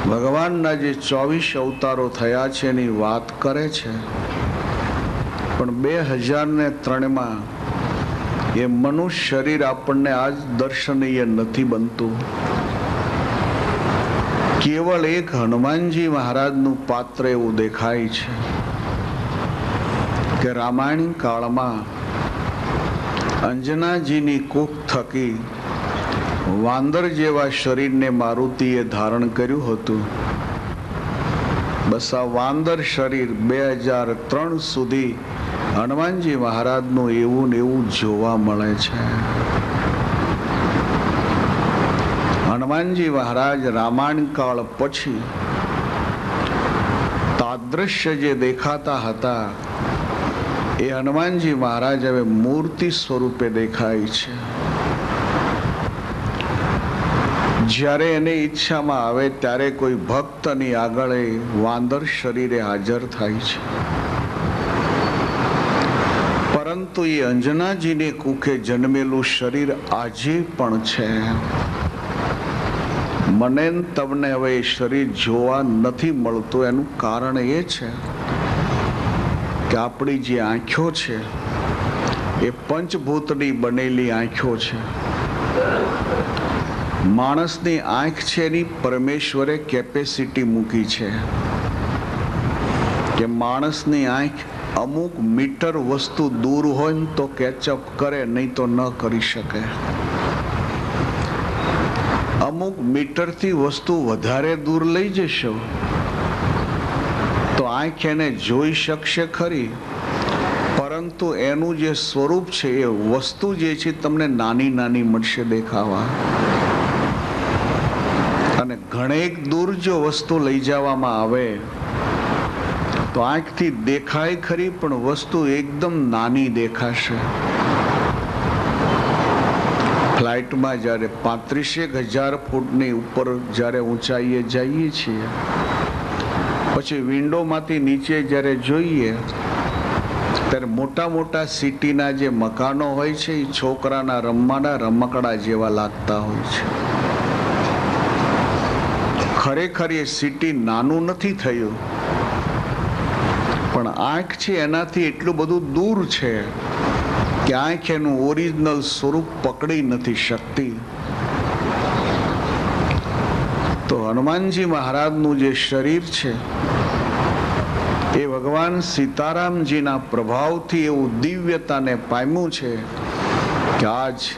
ભગવાનના જે 24 અવતારો થયા છે એની વાત કરે છે, પણ 2003માં એ મનુષ્ય શરીર આપણને આજ દર્શનીય નથી બનતું. કેવળ એક હનુમાનજી મહારાજનું પાત્ર એવું દેખાય છે કે રામાયણ કાળમાં અંજનાજીની કુખ થકી વાંદર જેવા શરીરને મારુતિએ ધારણ કર્યું હતું. બસ આ વાંદર શરીર 2003 સુધી હનુમાનજી મહારાજનું એવું ને એવું જોવા મળે છે. હનુમાનજી મહારાજ રામાયણ કાળ પછી તાદૃશ્ય જે દેખાતા હતા એ હનુમાનજી મહારાજ હવે મૂર્તિ સ્વરૂપે દેખાય છે. જ્યારે એને ઈચ્છામાં આવે ત્યારે કોઈ ભક્તની આગળ વાંદર શરીરે હાજર થાય છે. પરંતુ એ અંજનાજીને કુખે જન્મેલું શરીર આજે પણ છે. મને તમને હવે એ શરીર જોવા નથી મળતું. એનું કારણ એ છે કે આપણી જે આંખો છે એ પંચભૂતની બનેલી આંખો છે. માણસની આંખ છે એની પરમેશ્વરે કેપેસિટી મૂકી છે કે માણસની આંખ અમુક મીટર વસ્તુ દૂર હોય ને તો કેચઅપ કરે, નહીં તો ન કરી શકે. અમુક મીટરથી વસ્તુ વધારે દૂર લઈ જશો તો આંખ એને જોઈ શકશે ખરી, પરંતુ એનું જે સ્વરૂપ છે એ વસ્તુ જે છે તમને નાની નાની મળશે દેખાવા. અને ઘણેક દૂર જો વસ્તુ લઈ જવામાં આવે તો આંખથી દેખાય ખરી, પણ વસ્તુ એકદમ નાની દેખાશે. ફ્લાઇટમાં જ્યારે 35,000 ફૂટની ઉપર જ્યારે ઊંચાઈએ જઈએ છીએ, પછી વિન્ડોમાંથી નીચે જ્યારે જોઈએ ત્યારે મોટા મોટા સિટીના જે મકાનો હોય છે એ છોકરાના રમવાના રમકડા જેવા લાગતા હોય છે. ખરેખર એ સિટી નાનું નથી થયું, પણ આંખ છે એનાથી એટલું બધું દૂર છે કે આંખ એનું ઓરિજિનલ સ્વરૂપ પકડી નથી શકતી. તો હનુમાનજી મહારાજનું જે શરીર છે એ ભગવાન સીતારામજીના પ્રભાવથી એવું દિવ્યતાને પામ્યું છે કે આજ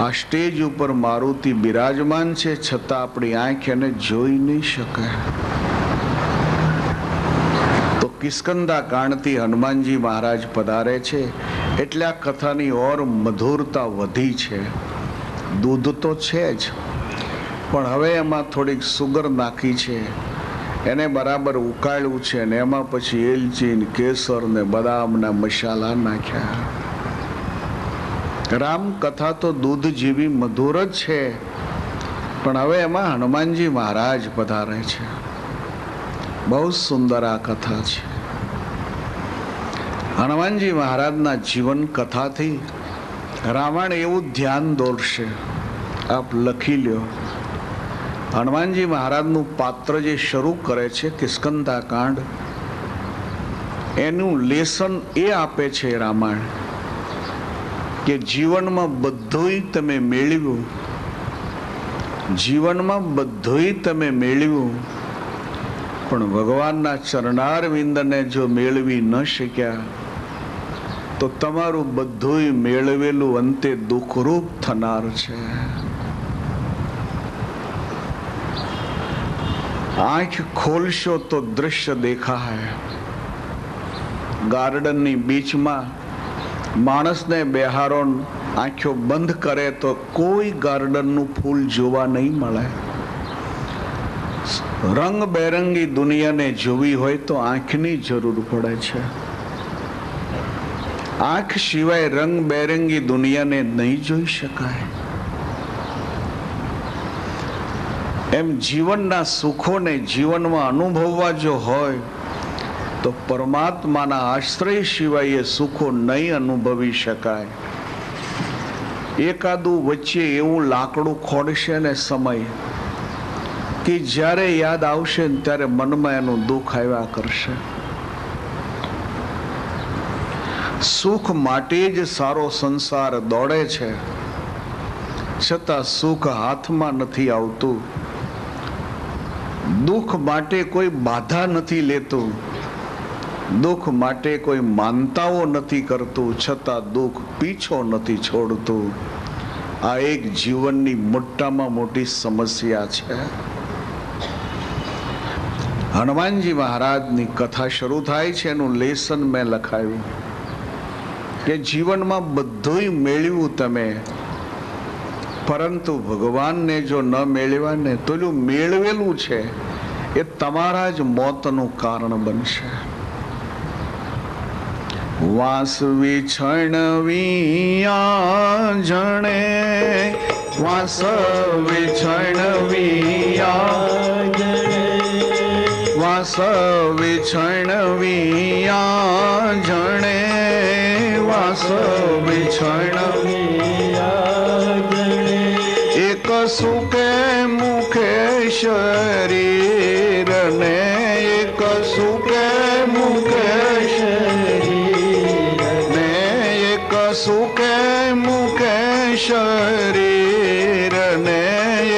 આ સ્ટેજ ઉપર મારુતિ બિરાજમાન છે, છતાં આપણી આંખ એને જોઈ નહીં શકે. તો કિષ્કંધા કાંડથી હનુમાનજી મહારાજ પધારે છે એટલે આ કથાની ઓર મધુરતા વધી છે. દૂધ તો છે જ, પણ હવે એમાં થોડીક સુગર નાખી છે, એને બરાબર ઉકાળ્યું છે ને એમાં પછી એલચી ને કેસર ને બદામના મસાલા નાખ્યા. રામ કથા તો દૂધ જેવી મધુર જ છે, પણ હવે એમાં હનુમાનજી મહારાજ પધારે છે. બહુ સુંદર આ કથા છે. હનુમાનજી મહારાજના જીવન કથાથી રાવણ એવું ધ્યાન દોરશે, આપ લખી લ્યો. હનુમાનજી મહારાજનું પાત્ર જે શરૂ કરે છે કિષ્કંધા કાંડ, એનું લેસન એ આપે છે રામાયણ કે જીવનમાં બધુંય તમે મેળવ્યું, જીવનમાં બધુંય તમે મેળવ્યું, પણ ભગવાનના ચરણારવિંદને જો મેળવી ન શક્યા તો તમારું બધુંય મેળવેલું અંતે દુઃખરૂપ થનાર છે. આંખ ખોલશો તો દ્રશ્ય દેખાય. ગાર્ડનની બીચમાં માણસને બેહારો, આંખો બંધ કરે તો કોઈ ગાર્ડનનું ફૂલ જોવા નહીં મળે. રંગબેરંગી દુનિયાને જોવી હોય તો આંખની જરૂર પડે છે. આંખ સિવાય રંગબેરંગી દુનિયાને નહીં જોઈ શકાય. એમ જીવનના સુખોને જીવનમાં અનુભવવા જો હોય તો પરમાત્માના આશ્રય સિવાય એ સુખો નહીં અનુભવી શકાય. એકાદું વચ્ચે એવું લાકડું ખોડશે ને સમય કે જ્યારે યાદ આવશે ને ત્યારે મનમાં એનું દુઃખ આવ્યા કરશે. સુખ માટે જ સારો સંસાર દોડે છે, છતાં સુખ હાથમાં નથી આવતું. દુઃખ માટે કોઈ બાધા નથી લેતું, દુઃખ માટે કોઈ માનતાઓ નથી કરતું, છતાં દુઃખ પીછો નથી છોડતું. આ એક જીવનની મોટામાં મોટી સમસ્યા છે. હનુમાનજી મહારાજની કથા શરૂ થાય છે, એનું લેસન મેં લખાયું કે જીવનમાં બધુંય મેળવ્યું તમે, પરંતુ ભગવાનને જો ન મેળવ્યા ને તો એલું મેળવેલું છે એ તમારા જ મોતનું કારણ બનશે. વાસવી છણવિયા જણે, વાસવી છણવિયા જણે, વાસવી છણવિયા જણે, વાસવી છણવિયા જણે. એક સુકે મુખે શરીર ને, એક સુકે મુખે સુકે મુકે શરીર ને,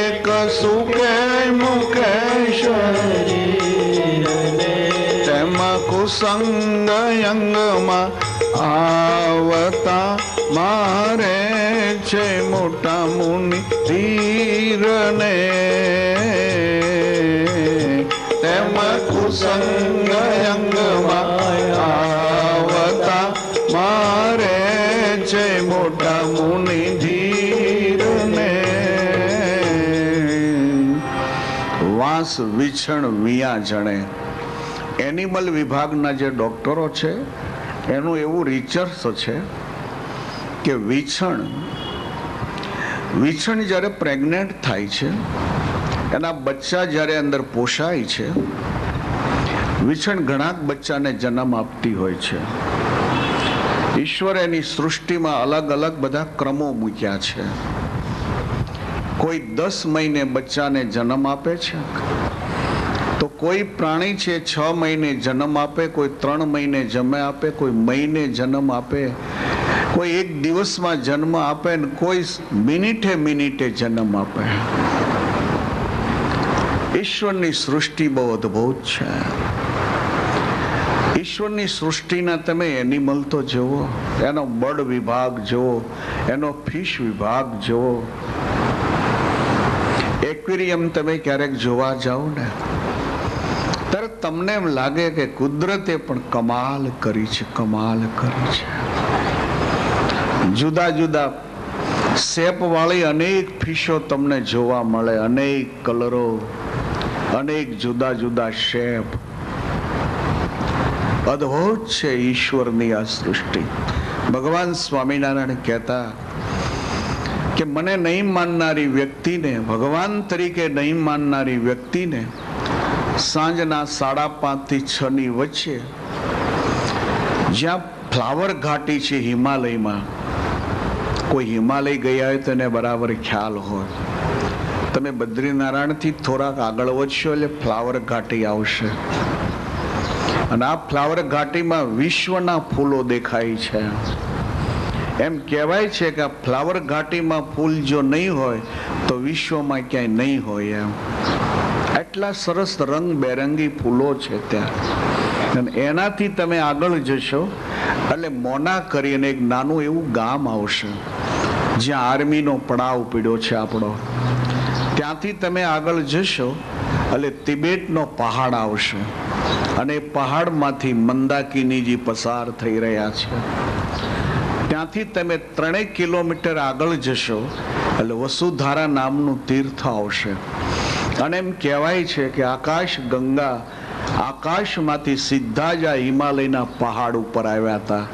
એક સુકે મુકે શરીર ને. તેમાં કુસંગ અંગમાં આવતા મારે છે મોટા મુનિ ધીર ને. તેમાં કુસંગ અંગમાં આવતા મારે છે મોટા મુનિ ધીર ને. વાસ વિછણ વિયા જણે. એનિમલ વિભાગના જે ડોક્ટરો છે એનું એવું રિસર્ચ છે કે વિછણ જ્યારે પ્રેગ્નેન્ટ થાય છે, એના બચ્ચા જ્યારે અંદર પોષાય છે, વિછણ ઘણા બચ્ચાને જન્મ આપતી હોય છે. ઈશ્વર એની સૃષ્ટિમાં અલગ અલગ બધા ક્રમો મૂક્યા છે. કોઈ 10 મહિને બચ્ચાને જન્મ આપે છે, તો કોઈ પ્રાણી છે 6 મહિને જન્મ આપે, કોઈ 3 મહિને જન્મ આપે, કોઈ મહિને જન્મ આપે, કોઈ 1 દિવસમાં જન્મ આપે ને કોઈ મિનિટે જન્મ આપે. ઈશ્વરની સૃષ્ટિ બહુ અદ્ભુત છે. ઈશ્વરની સૃષ્ટિના તમે એનિમલ તો જુઓ, એનો બર્ડ વિભાગ જુઓ, એનો ફિશ વિભાગ જુઓ. એક્વેરિયમ તમે ક્યારેક જોવા જાઓ ને ત્યારે તમને એમ લાગે કે કુદરતે પણ કમાલ કરી છે, કમાલ કરી છે. જુદા જુદા શેપ વાળી અનેક ફિશો તમને જોવા મળે, અનેક કલરો, અનેક જુદા જુદા શેપ. અદ્ભુત છે ઈશ્વરની આ સૃષ્ટિ. ભગવાન સ્વામિનારાયણ કહેતા કે મને નહીં માનનારી વ્યક્તિને, ભગવાન તરીકે નહીં માનનારી વ્યક્તિને સાંજના 5:30 થી 6 ની વચ્ચે જ્યાં ફ્લાવર ઘાટી છે હિમાલયમાં, કોઈ હિમાલય ગયા હોય તો એને બરાબર ખ્યાલ હોય. તમે બદ્રીનારાયણથી થોડાક આગળ વધશો એટલે ફ્લાવર ઘાટી આવશે, અને આ ફ્લાવર ઘાટીમાં વિશ્વના ફૂલો દેખાય છે. એમ કહેવાય છે કે આ ફ્લાવર ઘાટીમાં ફૂલ જો નહીં હોય તો વિશ્વમાં ક્યાંય નહીં હોય. એમ એટલા સરસ રંગબેરંગી ફૂલો છે ત્યાં. અને એનાથી તમે આગળ જશો એટલે મોના કરીને એક નાનું એવું ગામ આવશે જ્યાં આર્મીનો પડાવ પીડ્યો છે આપણો. ત્યાંથી તમે આગળ જશો એટલે તિબેટનો પહાડ આવશે, અને પહાડમાંથી મંદાકિનીજી પસાર થઈ રહ્યા છે. ત્યાંથી તમે 3 કિલોમીટર આગળ જશો એટલે વસુધારા નામનું તીર્થ આવશે. અને એમ કહેવાય છે કે આકાશ ગંગા આકાશમાંથી સીધા જ આ હિમાલયના પહાડ ઉપર આવ્યા હતા,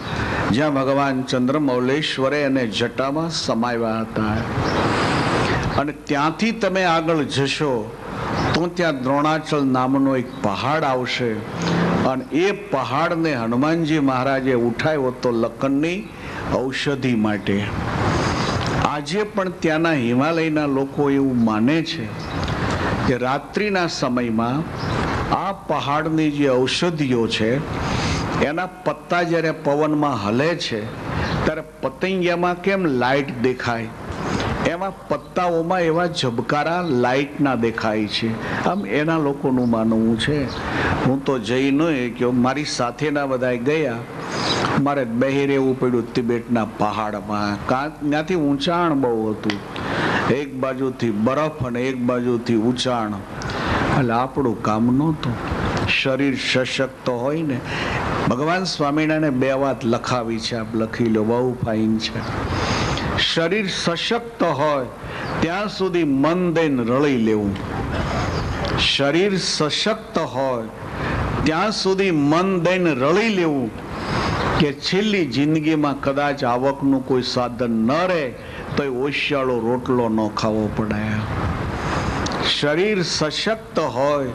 જ્યાં ભગવાન ચંદ્રમૌલેશ્વરે અને જટામાં સમાવ્યા હતા. અને ત્યાંથી તમે આગળ જશો તો ત્યાં દ્રોણાચલ નામનો એક પહાડ આવશે, અને એ પહાડને હનુમાનજી મહારાજે ઉઠાવ્યો તો લખનની ઔષધિ માટે. આજે પણ ત્યાંના હિમાલયના લોકો એવું માને છે કે રાત્રિના સમયમાં આ પહાડની જે ઔષધિઓ છે એના પત્તા જ્યારે પવનમાં હલે છે ત્યારે પતંગિયામાં કેમ લાઈટ દેખાય, એમાં પત્તાઓમાં એવા ઝબકારા લાઈટના દેખાય છે. આમ એના લોકોનું માનવું છે. હું તો જઈ નહીં કે મારી સાથેના બધા ગયા, મારે બેહી રહેવું પડ્યું તિબેટના પહાડમાં. ત્યાંથી ઊંચાણ બહુ હતું, એક બાજુથી બરફ અને એક બાજુથી ઊંચાણ. એટલે આપણું કામ નહોતું. શરીર સશક્ત હોય ને, ભગવાન સ્વામિનારાયણે 2 વાત લખાવી છે, આપ લખી લો, બહુ ફાઇન છે. શરીર સશક્ત હોય ત્યાં સુધી મન દઈને રળી લેવું. શરીર સશક્ત હોય ત્યાં સુધી મન દઈને રળી લેવું કે છેલ્લી જિંદગીમાં કદાચ આવકનું કોઈ સાધન ન રહે તો એ ઓશિયાળો રોટલો ન ખાવો પડે. શરીર સશક્ત હોય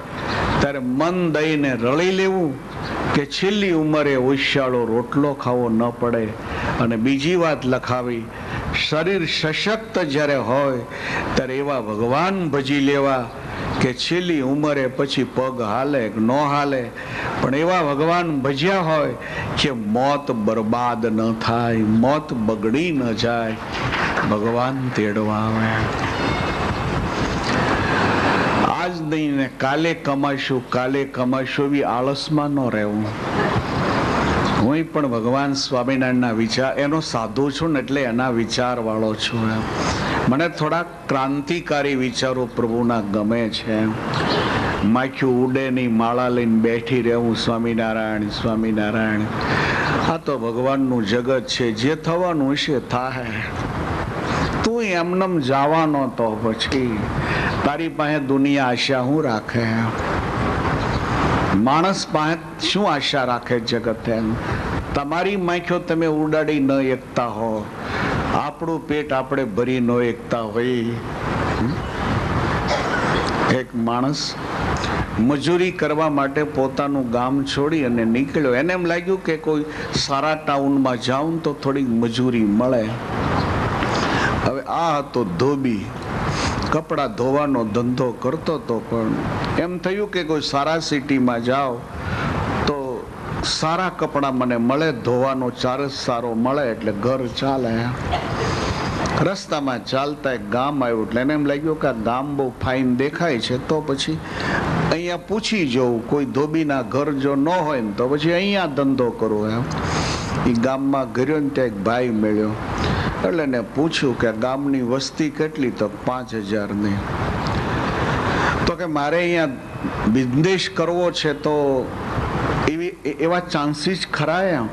ત્યારે મન દઈને રળી લેવું કે છેલ્લી ઉંમરે ઓશિયાળો રોટલો ખાવો ન પડે. અને બીજી વાત લખાવી, શરીર સશક્ત જ્યારે હોય ત્યારે એવા ભગવાન ભજી લેવા કે છેલ્લી ઉંમરે પછી પગ હાલે કે ન હાલે પણ એવા ભગવાન ભજ્યા હોય કે મોત બરબાદ ન થાય, મોત બગડી ન જાય, ભગવાન તેડવા આવે. આજ નહીં ને કાલે કમાશું, કાલે કમાશું એવી આળસમાં ન રહેવું. હું પણ ભગવાન સ્વામિનારાયણના વિચાર, એનો સાધુ છું ને એટલે એના વિચાર વાળો છું. મને થોડા ક્રાંતિકારી વિચારો પ્રભુના ગમે છે. માખ્યું ઉડે નહીં, માળા લઈને બેઠી રહેવું, સ્વામિનારાયણ સ્વામિનારાયણ. આ તો ભગવાનનું જગત છે, જે થવાનું હશે થાય. તું એમનેમ જવાનો તો પછી તારી પાસે દુનિયા આશા શું રાખે? માણસ પાસે શું આશા રાખે જગત? એમ તમારી માખ્યો તમે ઉડાડી ન એકતા હો, આપણું પેટ આપણે ભરી ન એકતા હોય. એક માણસ મજૂરી કરવા માટે પોતાનું ગામ છોડી અને નીકળ્યો. એને એમ લાગ્યું કે કોઈ સારા ટાઉનમાં જાઉં તો થોડીક મજૂરી મળે. હવે આ હતો ધોબી, કપડાં ધોવાનો ધંધો કરતો હતો, પણ એમ થયું કે કોઈ સારા સિટીમાં જાઓ તો સારા કપડાં મને મળે, ધોવાનો ચાર્જ સારો મળે એટલે ઘર ચાલે. રસ્તામાં ચાલતા એક ગામ આવ્યું એટલે એને એમ લાગ્યું કે આ ગામ બહુ ફાઇન દેખાય છે, તો પછી અહીંયા પૂછી જવું, કોઈ ધોબીના ઘર જો ન હોય ને તો પછી અહીંયા ધંધો કરવો. એમ એ ગામમાં ગયો ને ત્યાં એક ભાઈ મળ્યો એટલે એને પૂછ્યું કે ગામની વસ્તી કેટલી? તો 5000ની. તો કે મારે અહીંયા બિઝનેસ કરવો છે તો એવા ચાન્સીસ ખરા એમ?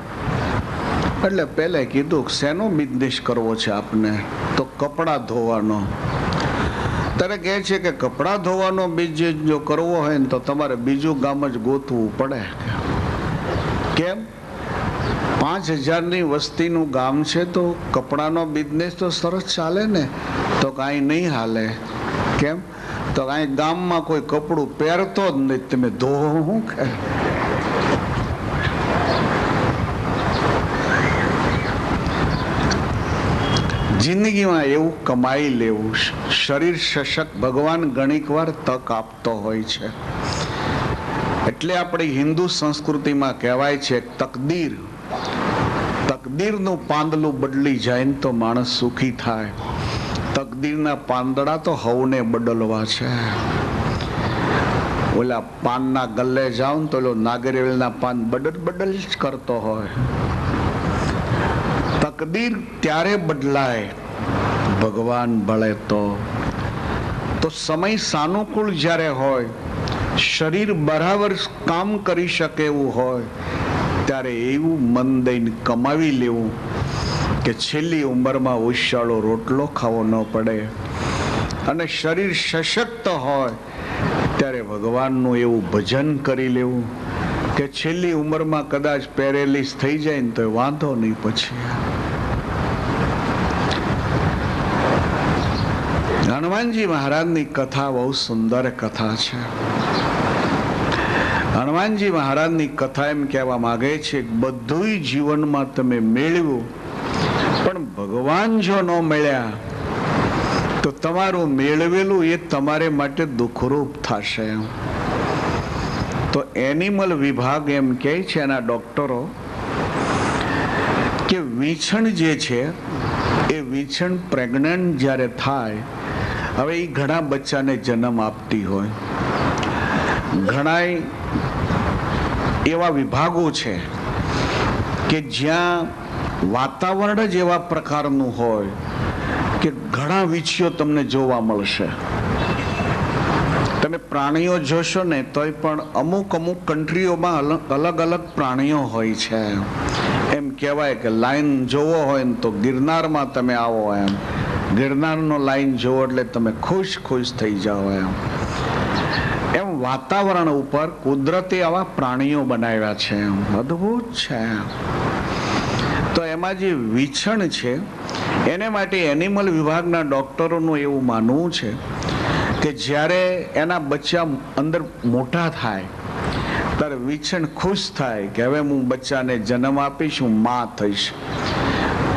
એટલે પહેલે કીધું શેનો બિઝનેસ કરવો છે આપને? તો કપડાં ધોવાનો. ત્યારે કહે છે કે કપડાં ધોવાનો બિઝનેસ જો કરવો હોય ને તો તમારે બીજું ગામ જ ગોતવું પડે. કેમ? 5000ની વસ્તીનું ગામ છે તો કપડાનો બિઝનેસ તો સરસ ચાલે ને. તો કાંઈ નહીં હાલે. કેમ? તો કાંઈ ગામમાં કોઈ કપડું પહેરતો જ નહીં, તમે ધોવો શું કે? જિંદગીમાં એવું કમાઈ લેવું. શરીર સશક્ત ભગવાન ઘણીક વાર તક આપતો હોય છે. એટલે આપણી હિન્દુ સંસ્કૃતિમાં કહેવાય છે તકદીર, તકદીરનું પાંદડું બદલી જાય ને તો માણસ સુખી થાય. તકદીરના પાંદડા તો હવને બદલવા છે. ઓલા પાનના ગલ્લે જાવ ને તો ઓલો નાગરેળના પાન બદલ જ કરતો હોય. તકદીર ત્યારે બદલાય ભગવાન ભળે તો સમય સાનુકૂળ જ્યારે હોય, શરીર બરાબર કામ કરી શકે એવું હોય, ત્યારે એવું મન દઈને કમાવી લેવું કે છેલ્લી ઉંમરમાં ઓશિયાળો રોટલો ખાવો ન પડે. અને શરીર સશક્ત હોય ત્યારે ભગવાનનું એવું ભજન કરી લેવું કે છેલ્લી ઉંમરમાં કદાચ પેરેલિસ થઈ જાય ને તો વાંધો નહીં. પછી હનુમાનજી મહારાજની કથા બહુ સુંદર કથા છે. હનુમાનજી મહારાજની કથા એમ કહેવા માંગે છે બધું જીવનમાં તમે મેળવ્યું પણ ભગવાન જો ન મળ્યા તો તમારું મેળવેલું એ તમારે માટે દુઃખરૂપ થશે. તો એનિમલ વિભાગ એમ કહે છે એના ડોક્ટરો કે વીછણ જે છે એ વીછણ પ્રેગ્નન્ટ જ્યારે થાય, હવે એ ઘણા બચ્ચાને જન્મ આપતી હોય, ઘણા એવા વિભાગો છે કે જ્યાં વાતાવરણ જ એવા પ્રકારનું હોય કે ઘણા વીછીઓ તમને જોવા મળશે. તમે પ્રાણીઓ જોશો ને તોય પણ અમુક કન્ટ્રીઓમાં અલગ અલગ પ્રાણીઓ હોય છે. એમ કહેવાય કે લાઈન જોવો હોય ને તો ગિરનારમાં તમે આવો, એમ ગિરનારનો લાઈન જોવો એટલે તમે ખુશ થઈ જાઓ. એમ વાતાવરણ ઉપર કુદરતે આવા પ્રાણીઓ બનાવ્યા છે, અદ્ભુત છે. તો એમાં જે વીછણ છે એને માટે એનિમલ વિભાગના ડોક્ટરોનું એવું માનવું છે કે જ્યારે એના બચ્ચા અંદર મોટા થાય ત્યારે વીછણ ખુશ થાય કે હવે હું બચ્ચાને જન્મ આપીશ, હું માં થઈશ.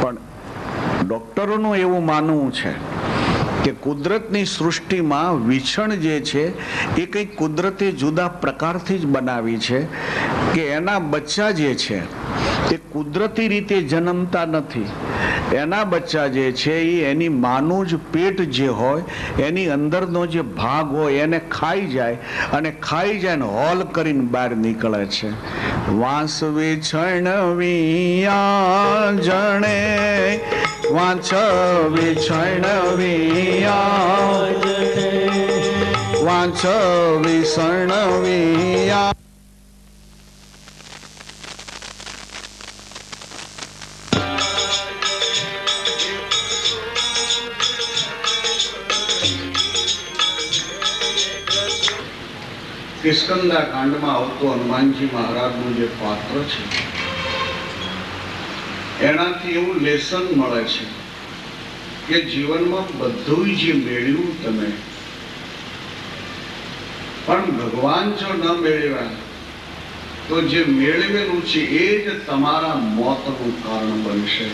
પણ ડોક્ટરોનું એવું માનવું છે કે કુદરતની સૃષ્ટિમાં વીછણ જે છે એ કંઈક કુદરતે જુદા પ્રકારથી જ બનાવી છે કે એના બચ્ચા જે છે એ કુદરતી રીતે જન્મતા નથી. એના બચ્ચા જે છે એ એની માનું જ પેટ જે હોય એની અંદરનો જે ભાગ હોય એને ખાઈ જાય, અને ખાઈ જાય ને હોલ કરીને બહાર નીકળે છે. વાંસ વીછણ વિયા જણે, વાંછ વીછણ વિયા, વાંછ વીષણ વિયા. કિષ્કંધા કાંડમાં આવતો હનુમાનજી મહારાજનું જે પાત્ર છે એનાથી એવું લેસન મળે છે કે જીવનમાં બધું જે મેળવ્યું તમે, પણ ભગવાન જો ન મેળવ્યા તો જે મેળવેલું છે એ જ તમારા મોતનું કારણ બનશે.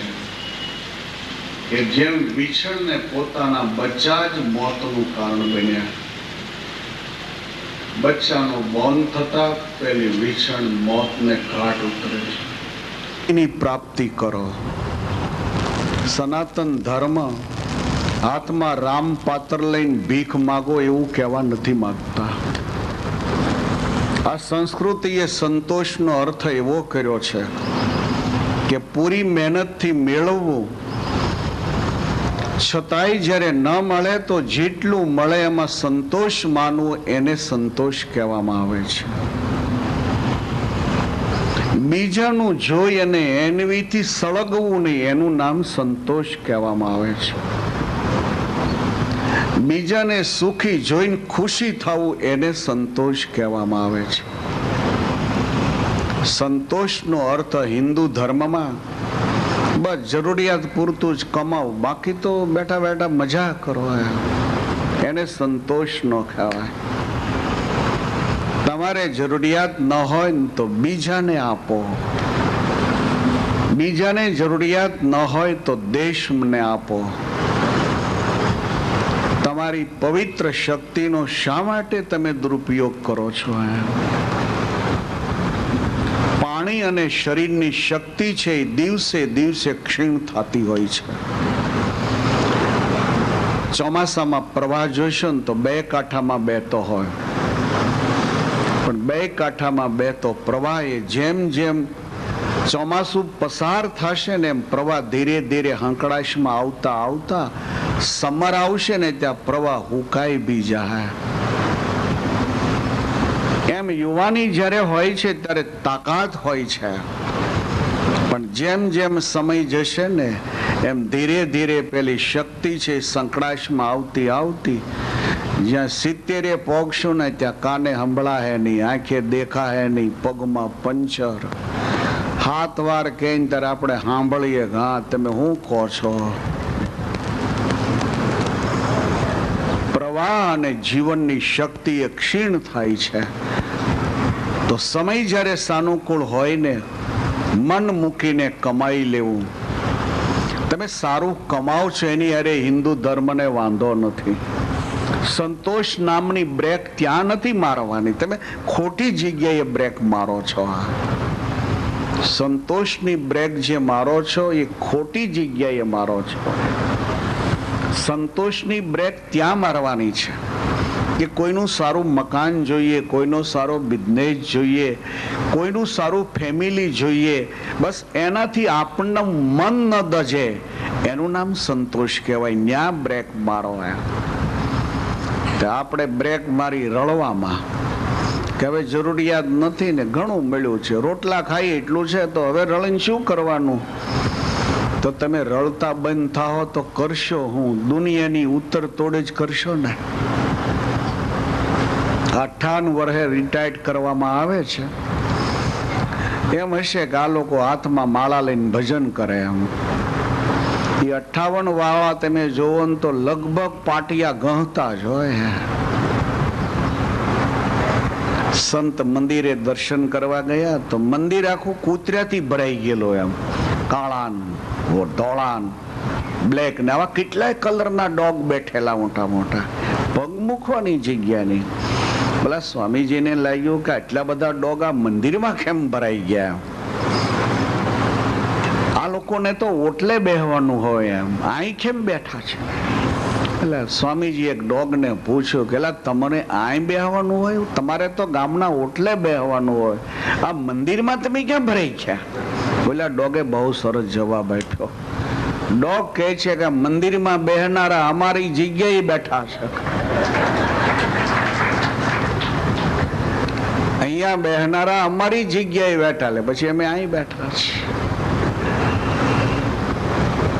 કે જેમ વીછણને પોતાના બચ્ચા જ મોતનું કારણ બન્યા, બચ્ચાનો બોન થતા પેલી વીછણ મોતને ઘાટ ઉતરે છે. એની પ્રાપ્તિ કરો. સનાતન ધર્મ હાથમાં રામ પાત્ર લઈને ભીખ માગો એવું કહેવા નથી માંગતા. આ સંસ્કૃતિએ સંતોષનો અર્થ એવો કર્યો છે કે પૂરી મહેનતથી મેળવવું, છતાંય જ્યારે ન મળે તો જેટલું મળે એમાં સંતોષ માનવું, એને સંતોષ કહેવામાં આવે છે. બીજાનું જોઈ અને એનવીથી સળગવું નહીં, એનું નામ સંતોષ કહેવામાં આવે છે. બીજાને સુખી જોઈને ખુશી થવું, એને સંતોષ કહેવામાં આવે છે. સંતોષનો અર્થ હિન્દુ ધર્મમાં બસ જરૂરિયાત પૂરતું જ કમાવું, બાકી તો બેઠા બેઠા મજા કરો, એને સંતોષ ન કહેવાય. તમારે જરૂરિયાત ન હોય ને તો બીજાને આપો, બીજાને જરૂરિયાત ન હોય તો દેશને આપો. તમારી પવિત્ર શક્તિનો શા માટે તમે દુરુપયોગ કરો છો? પાણી અને શરીરની શક્તિ છે એ દિવસે દિવસે ક્ષીણ થતી હોય છે. ચોમાસામાં પ્રવાહ જોશો ને તો બે કાંઠામાં બેતો હોય, પણ બે કાંઠામાં બેતો પ્રવાહ એ જેમ જેમ ચોમાસું પસાર થશે ને એમ પ્રવાહ ધીરે ધીરે હંકડાશમાં આવતા આવતા સમર આવશે ને ત્યાં પ્રવાહ હુકાઈ બી જાય. એમ યુવાની જ્યારે હોય છે ત્યારે તાકાત હોય છે, પણ જેમ જેમ સમય જશે ને એમ ધીરે ધીરે પેલી શક્તિ છે સંકળાશમાં આવતી આવતી જ્યાં 70 પહોંચશું ને ત્યાં કાને સંભળાય નહીં, આંખે દેખાય નહીં, પગમાં પંચર, હાથ વાર કહીને ત્યારે આપણે સાંભળીએ હા તમે શું કહો છો. પ્રવાહ અને જીવનની શક્તિ એ ક્ષીણ થાય છે. તો સમય જ્યારે સાનુકૂળ હોય ને મન મૂકીને કમાઈ લેવું. તમે તમે સારું કમાઓ છો એની અરે હિન્દુ ધર્મને વાંધો નથી. સંતોષ નામની બ્રેક ત્યાં નથી મારવાની, તમે ખોટી જગ્યાએ બ્રેક મારો છો. સંતોષની બ્રેક જે મારો છો એ ખોટી જગ્યાએ મારો છો. સંતોષની બ્રેક ત્યાં મારવાની છે કે કોઈનું સારું મકાન જોઈએ, કોઈનો સારો બિઝનેસ જોઈએ, કોઈનું સારું ફેમિલી જોઈએ, બસ એનાથી આપણને મન ન દજે, એનું નામ સંતોષ કહેવાય. ન્યા બ્રેક મારો. આપણે બ્રેક મારી રળવામાં કે હવે જરૂરિયાત નથી ને, ઘણું મળ્યું છે, રોટલા ખાઈ એટલું છે, તો હવે રળીને શું કરવાનું? તો તમે રળતા બંધ થાઓ તો કરશો હું? દુનિયાની ઉત્તર તોડ જ કરશો ને. 58 વર્ષે રિટાયર્ડ કરવામાં આવે છે, એમ હશે કે આ લોકો હાથમાં માળા લઈને ભજન કરે. એમ એ 58 વાળા તમે જોવો ને તો લગભગ પાટિયા ગહતા જ હોય. સંત મંદિરે દર્શન કરવા ગયા તો મંદિર આખું કૂતરાથી ભરાઈ ગયેલો. એમ કાળાન, ધોળાન, બ્લેક ને આવા કેટલાય કલરના ડોગ બેઠેલા મોટા મોટા, પગ મૂકવાની જગ્યા નહીં. ભલા સ્વામીજીને લાગ્યું કે આટલા બધા ડોગ આ મંદિરમાં કેમ ભરાઈ ગયા? આ લોકોને તો ઓટલે બેહવાનું હોય, એમ અહીં કેમ બેઠા છે? એટલે સ્વામીજી એક ડોગને પૂછ્યું કે તમને અહીં બેહવાનું હોય? તમારે તો ગામના ઓટલે બેહવાનું હોય, આ મંદિરમાં તમે ક્યાં ભરાઈ ગયા? બોલ્યા ડોગે બહુ સરસ જવાબ આપ્યો. ડોગ કહે છે કે મંદિરમાં બેહનારા અમારી જગ્યાએ બેઠા છે, અહીંયા બેહનારા અમારી જગ્યાએ બેઠા, લે પછી અમે અહીં બેઠા છીએ.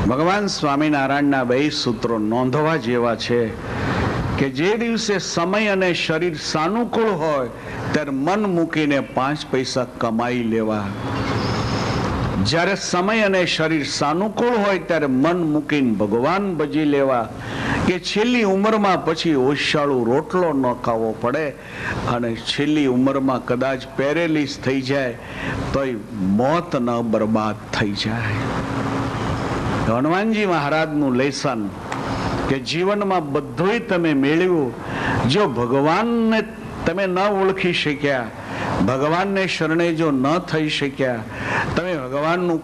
ભગવાન સ્વામિનારાયણના 2 સૂત્રો નોંધવા જેવા છે કે જે દિવસે સમય અને શરીર સાનુકૂળ હોય ત્યારે મન મૂકીને 5 પૈસા કમાઈ લેવા. જ્યારે સમય અને શરીર સાનુકૂળ હોય ત્યારે મન મૂકીને ભગવાન ભજી લેવા, કે છેલ્લી ઉંમરમાં પછી ઓછાળું રોટલો ન ખાવો પડે અને છેલ્લી ઉંમરમાં કદાચ પેરેલિસ થઈ જાય તોય મોત ન બરબાદ થઈ જાય. હનુમાનજી મહારાજનું લેસન કે જીવનમાં બધુંય તમે મેળવ્યું, જો ભગવાનને તમે ન ઓળખી શક્યા, ભગવાનને શરણે જો ન થઈ શક્યા, તમે ભગવાનનું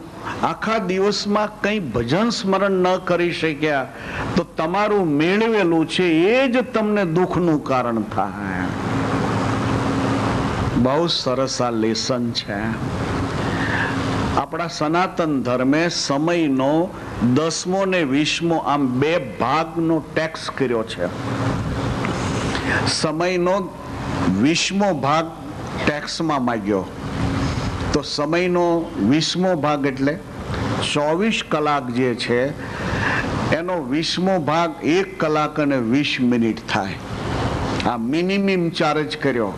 આખા દિવસમાં કંઈ ભજન સ્મરણ ન કરી શક્યા, તો તમારું મેળવેલું છે એ જ તમને દુઃખનું કારણ થાય. બહુ સરસ આ લેસન છે. આપણા સનાતન ધર્મે સમયનો 10મો ને 20મો આમ 2 ભાગનો ટેક્સ કર્યો છે. સમયનો 20મો ભાગ ટેક્સમાં માંગ્યો, તો સમયનો 20મો ભાગ એટલે 24 કલાક જે છે એનો 20મો ભાગ 1 કલાક અને 20 મિનિટ થાય. આ મિનિમમ ચાર્જ કર્યો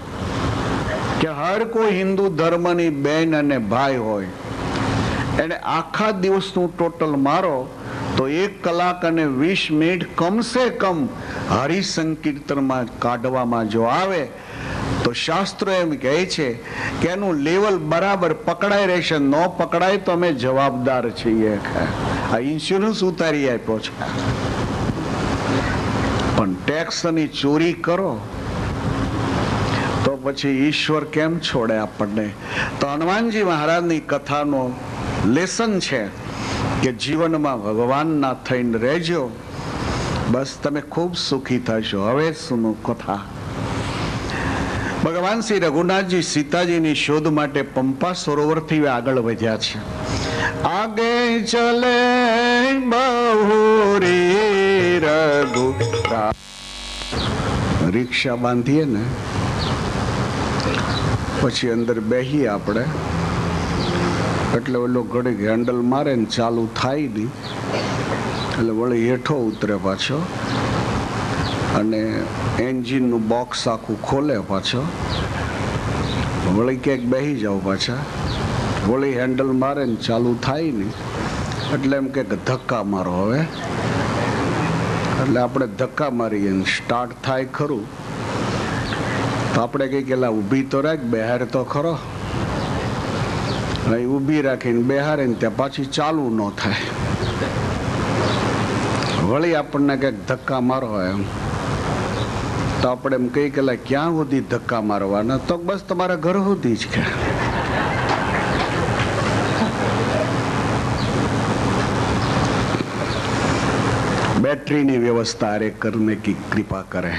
કે હર કોઈ હિન્દુ ધર્મની બેન અને ભાઈ હોય એને આખા દિવસનું ટોટલ મારો તો 1 કલાક અને 20 મિનિટ કમસે કમ હરિસંકીર્તનમાં કાઢવામાં જો આવે તો શાસ્ત્રો એમ કહે છે કે એનું લેવલ બરાબર પકડાઈ રહેશે. ન પકડાય તો અમે જવાબદાર છીએ. આ ઇન્સ્યોરન્સ ઉતારી આપ્યો છે. પણ ટેક્સની ચોરી કરો તો પછી ઈશ્વર કેમ છોડે આપણને? તો હનુમાનજી મહારાજની કથાનો લેસન છે કે જીવનમાં ભગવાનના થઈને રહેજો, બસ તમે ખૂબ સુખી થશો. હવે શું કથા? ભગવાન શ્રી રઘુનાથજી સીતાજીની શોધ માટે પંપા સરોવરથી આગળ વધ્યા છે. આગે ચલે બહુરી રઘુ, રિક્ષા બાંધીએ ને પછી અંદર બેહીએ આપણે, એટલે ઓલો ઘડીક હેન્ડલ મારે ને ચાલુ થાય નહીં, એટલે વળી હેઠો ઉતરે પાછો અને એન્જિનનું બોક્સ આખું ખોલે પાછો, વળી ક્યાંક બેસી જાવ પાછા, વળી હેન્ડલ મારે ને ચાલુ થાય નહીં, એટલે એમ કે ધક્કા મારો. હવે એટલે આપણે ધક્કા મારીએ ને સ્ટાર્ટ થાય ખરું તો આપણે કંઈ કેલા ઊભી તો રાખ, બહાર તો ખરો. ઊભી રાખીને બેહારે ને ત્યાં પાછી ચાલુ ન થાય. વળી આપણને કંઈક ધક્કા મારો એમ તો આપણે એમ કહી કે ક્યાં સુધી ધક્કા મારવાના, તો બસ તમારા ઘર સુધી જ કે बैटरी व्यवस्था अरे करने की कृपा करे।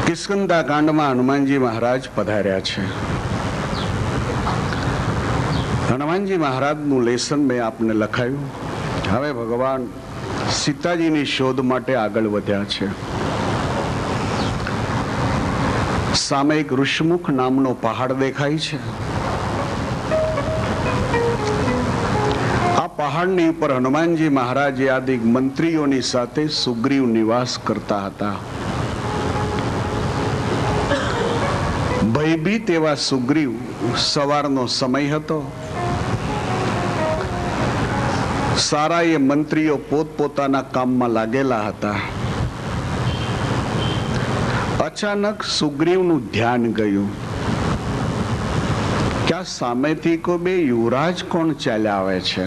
किष्किंधा कांड में हनुमान जी महाराज पधार्या छे। हनुमान जी महाराज नु लेसन में आपने लखायु। हवे भगवान सीताजी नी शोध माटे आगळ वध्या छे। सामे एक ऋषमुख नामनो पहाड़ देखाय छे। पहाड़नी पर हनुमान जी महाराज आदि मंत्रीओनी साथे सुग्रीव निवास करता हता। भयभीत एवा सुग्रीव सवारनो समय हतो। सारा ये मंत्रीओ पोतपोताना काममां लागेला हता। अचानक सुग्रीवनुं ध्यान गयुं। क्या सामेथी को बे युवराज कोण चाल्या आवे छे?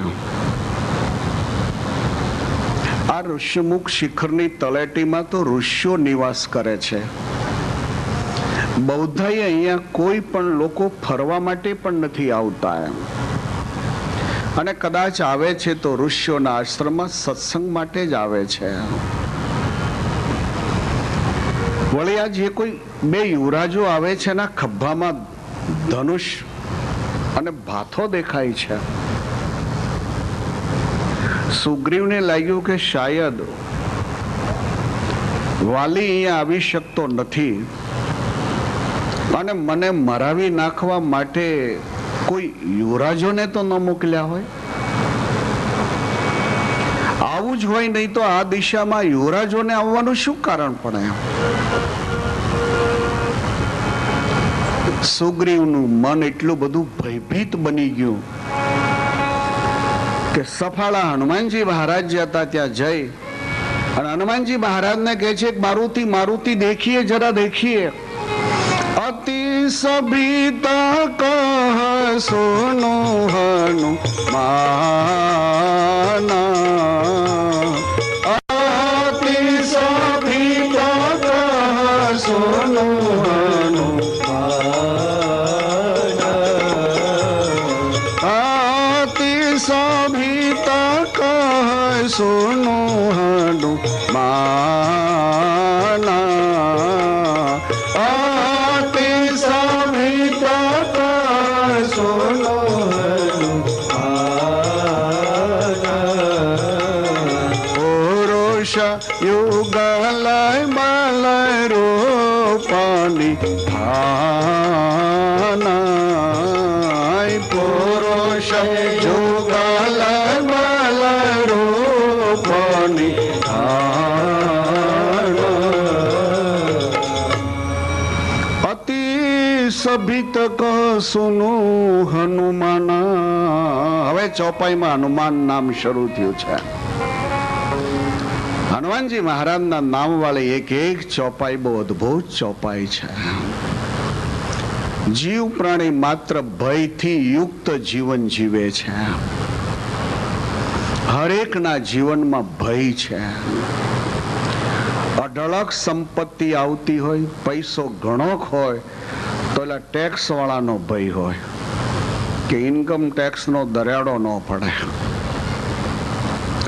आ ऋषिमुख शिखरनी तळेटीमां तो ऋषिओ निवास करे छे। बौद्धाए अहींया कोई पण लोको फरवा माटे पण नथी आवता एम, अने कदाच आवे छे तो ऋषिओना आश्रममां सत्संग माटे ज आवे छे। वળી આ જે કોઈ બે યુવરાજો આવે છે ના ખભામાં ધનુષ અને ભાથો દેખાય છે। સુગ્રીવને લાગ્યું કે શાયદ વાલી અહીંયા આવી શકતો નથી અને મને મરાવી નાખવા માટે કોઈ યુવરાજોને તો ન મોકલ્યા હોય। આવું જ હોય, નહીં તો આ દિશામાં યુવરાજોને આવવાનું શું કારણ પડે? સુગ્રીવનું મન એટલું બધું ભયભીત બની ગયું કે સફાળા હનુમાનજી મહારાજ જતા ત્યાં જઈ અને હનુમાનજી મહારાજને કહે છે મારુતિ મારુતિ देखिए जरा देखिए। अति सभीता कह सुनो हनुमाना। अति सभीता कह सुनो सुनो हनुमाना। आते सभीता सुनो हनुमाना। पुरुष युगल मल रूपानी भाना। पुरुष युगल मल रूपानी अति सभित कह सुनो हनुमाना। હવે ચોપાઈમાં હનુમાન નામ શરૂ થયું છે। હનુમાનજી મહારાજના નામ વાળી એક એક ચોપાઈ બહુ અદ્ભુત ચોપાઈ છે। જીવ પ્રાણી માત્ર ભયથી યુક્ત જીવન જીવે છે। હરેકના જીવનમાં ભય છે। અઢળક સંપત્તિ આવતી હોય, પૈસો ઘણો હોય તો એટલે ટેક્સ વાળાનો ભય હોય કે ઇન્કમ ટેક્સનો દરિયાડો ન પડે,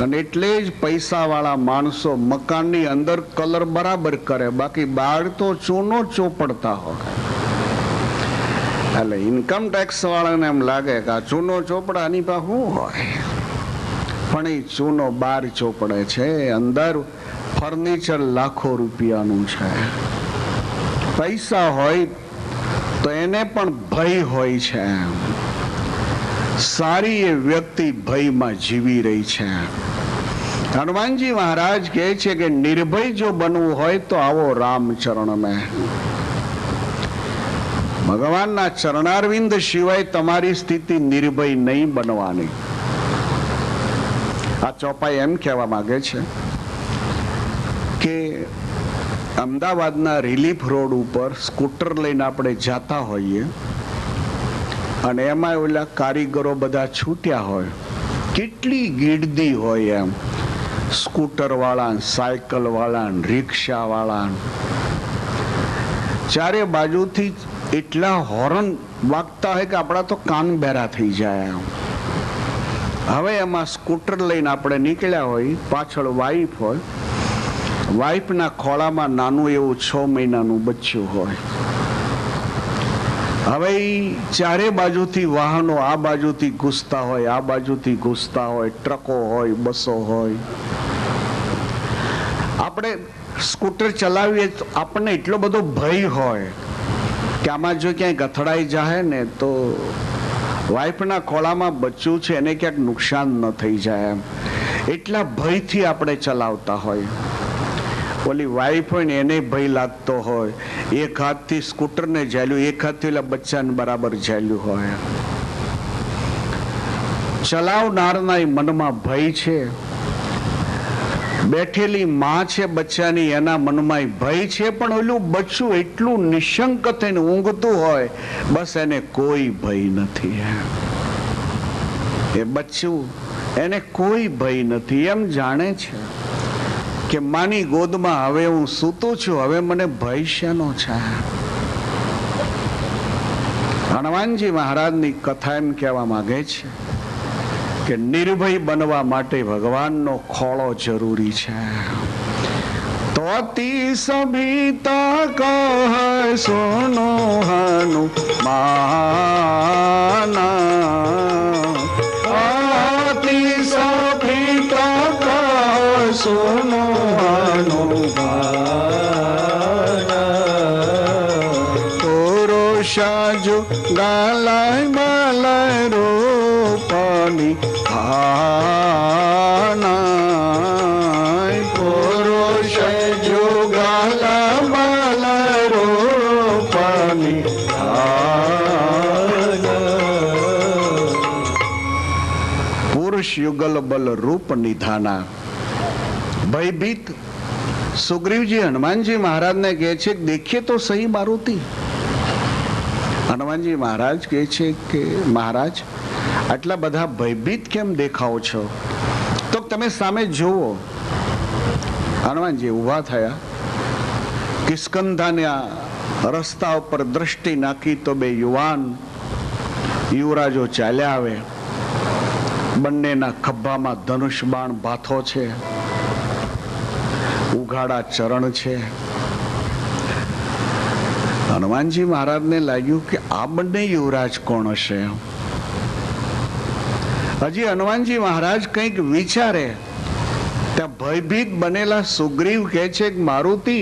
અને એટલે જ પૈસા વાળા માણસો મકાનની અંદર કલર બરાબર કરે, બાકી બહાર તો ચૂનો ચોપડતા હોય। એટલે ઇન્કમ ટેક્સ વાળાને એમ લાગે કે આ ચૂનો ચોપડાની પાસે શું હોય, પણ એ ચૂનો બાર ચોપડે છે, અંદર ફર્નિચર લાખો રૂપિયાનું છે। પૈસા હોય તો એને પણ ભય હોય છે। સારી એ વ્યક્તિ ભયમાં જીવી રહી છે। હનુમાનજી મહારાજ કહે છે કે નિર્ભય જો બનવું હોય તો આવો રામચરણ મેં। ભગવાનના ચરણારવિંદ સિવાય તમારી સ્થિતિ નિર્ભય નહીં બનવાની। આ ચોપાઈ એમ કહેવા માંગે છે કે અમદાવાદના રિલીફ રોડ ઉપર સ્કૂટર લઈને આપણે જાતા હોઈએ અને એમાં ઓલા કારીગરો બધા છૂટ્યા હોય, કેટલી ગીર્દી હોય એમ, સ્કૂટર વાળા, સાયકલ વાળા, રિક્ષા વાળા, ચારે બાજુથી એટલા હોર્ન વાગતા હોય કે આપણા તો કાન બેરા થઈ જાય. હવે એમાં સ્કૂટર લઈને આપણે નીકળ્યા હોય, પાછળ વાઈફ હોય, વાઈફના ખોળામાં નાનું એવું 6 મહિનાનું બચ્ચું હોય. હવે ચારે બાજુથી વાહનો આ બાજુથી ઘૂસતા હોય, આ બાજુથી ઘૂસતા હોય, ટ્રકો હોય, બસો હોય. આપણે સ્કૂટર ચલાવીએ તો આપણને એટલો બધો ભય હોય કે આમાં જો ક્યાંય ગથડાઈ જાય ને તો વાઈફના ખોળામાં બચ્ચું છે એને ક્યાંક નુકસાન ન થઈ જાય એમ એટલા ભયથી આપણે ચલાવતા હોય. ઓલી વાઈફ હોય ને એને ભય લાગતો હોય, એક હાથથી સ્કૂટરને ઝાલ્યું, એક હાથથી ઓલા બચ્ચાને બરાબર ઝાલ્યું હોય. ચલાવનારના મનમાં ભય છે, બેઠેલી માં છે બચ્ચાની એના મનમાં ભય છે, પણ ઓલું બચ્ચું એટલું નિશંક થઈને ઊંઘતું હોય, બસ એને કોઈ ભય નથી. એ બચ્ચું એને કોઈ ભય નથી, એમ જાણે છે કે માની ગોદમાં હવે હું સૂતું છું, હવે મને ભય શેનો છે. હનુમાનજી મહારાજની કથા એમ કહેવા માંગે છે કે નિર્ભય બનવા માટે ભગવાનનો ખોળો જરૂરી છે. તો તી સભીતા કહે સોનો હનુમાના, તી સભીતા કહે સોનો હનુમાના, પુરુષાજુ ગાલાય બાલાય રૂપની પુરુષ જુગલ બલ રૂપની. પુરુષ યુગલ બલ રૂપ નિધાના. ભયભીત સુગ્રીવજી હનુમાનજી મહારાજને કહે છે દેખીએ તો સહી મારુતિ. હનુમાનજી મહારાજ કહે છે કે મહારાજ આટલા બધા ભયભીત કેમ દેખાઓ છો? તો તમે સામે જુઓ. હનુમાનજી ઊભા થયા, કિષ્કંધાના રસ્તા ઉપર દ્રષ્ટિ નાખી તો બે યુવાન યુવરાજો ચાલ્યા આવે. બંનેના ખભામાં ધનુષ બાણ ભાથો છે, ઉઘાડા ચરણ છે. હનુમાનજી મહારાજને લાગ્યું કે આ બંને યુવરાજ કોણ હશે? હજી હનુમાનજી મહારાજ કંઈક વિચારે ત્યાં ભયભીત બનેલા સુગ્રીવ કહે છે કે મારુતિ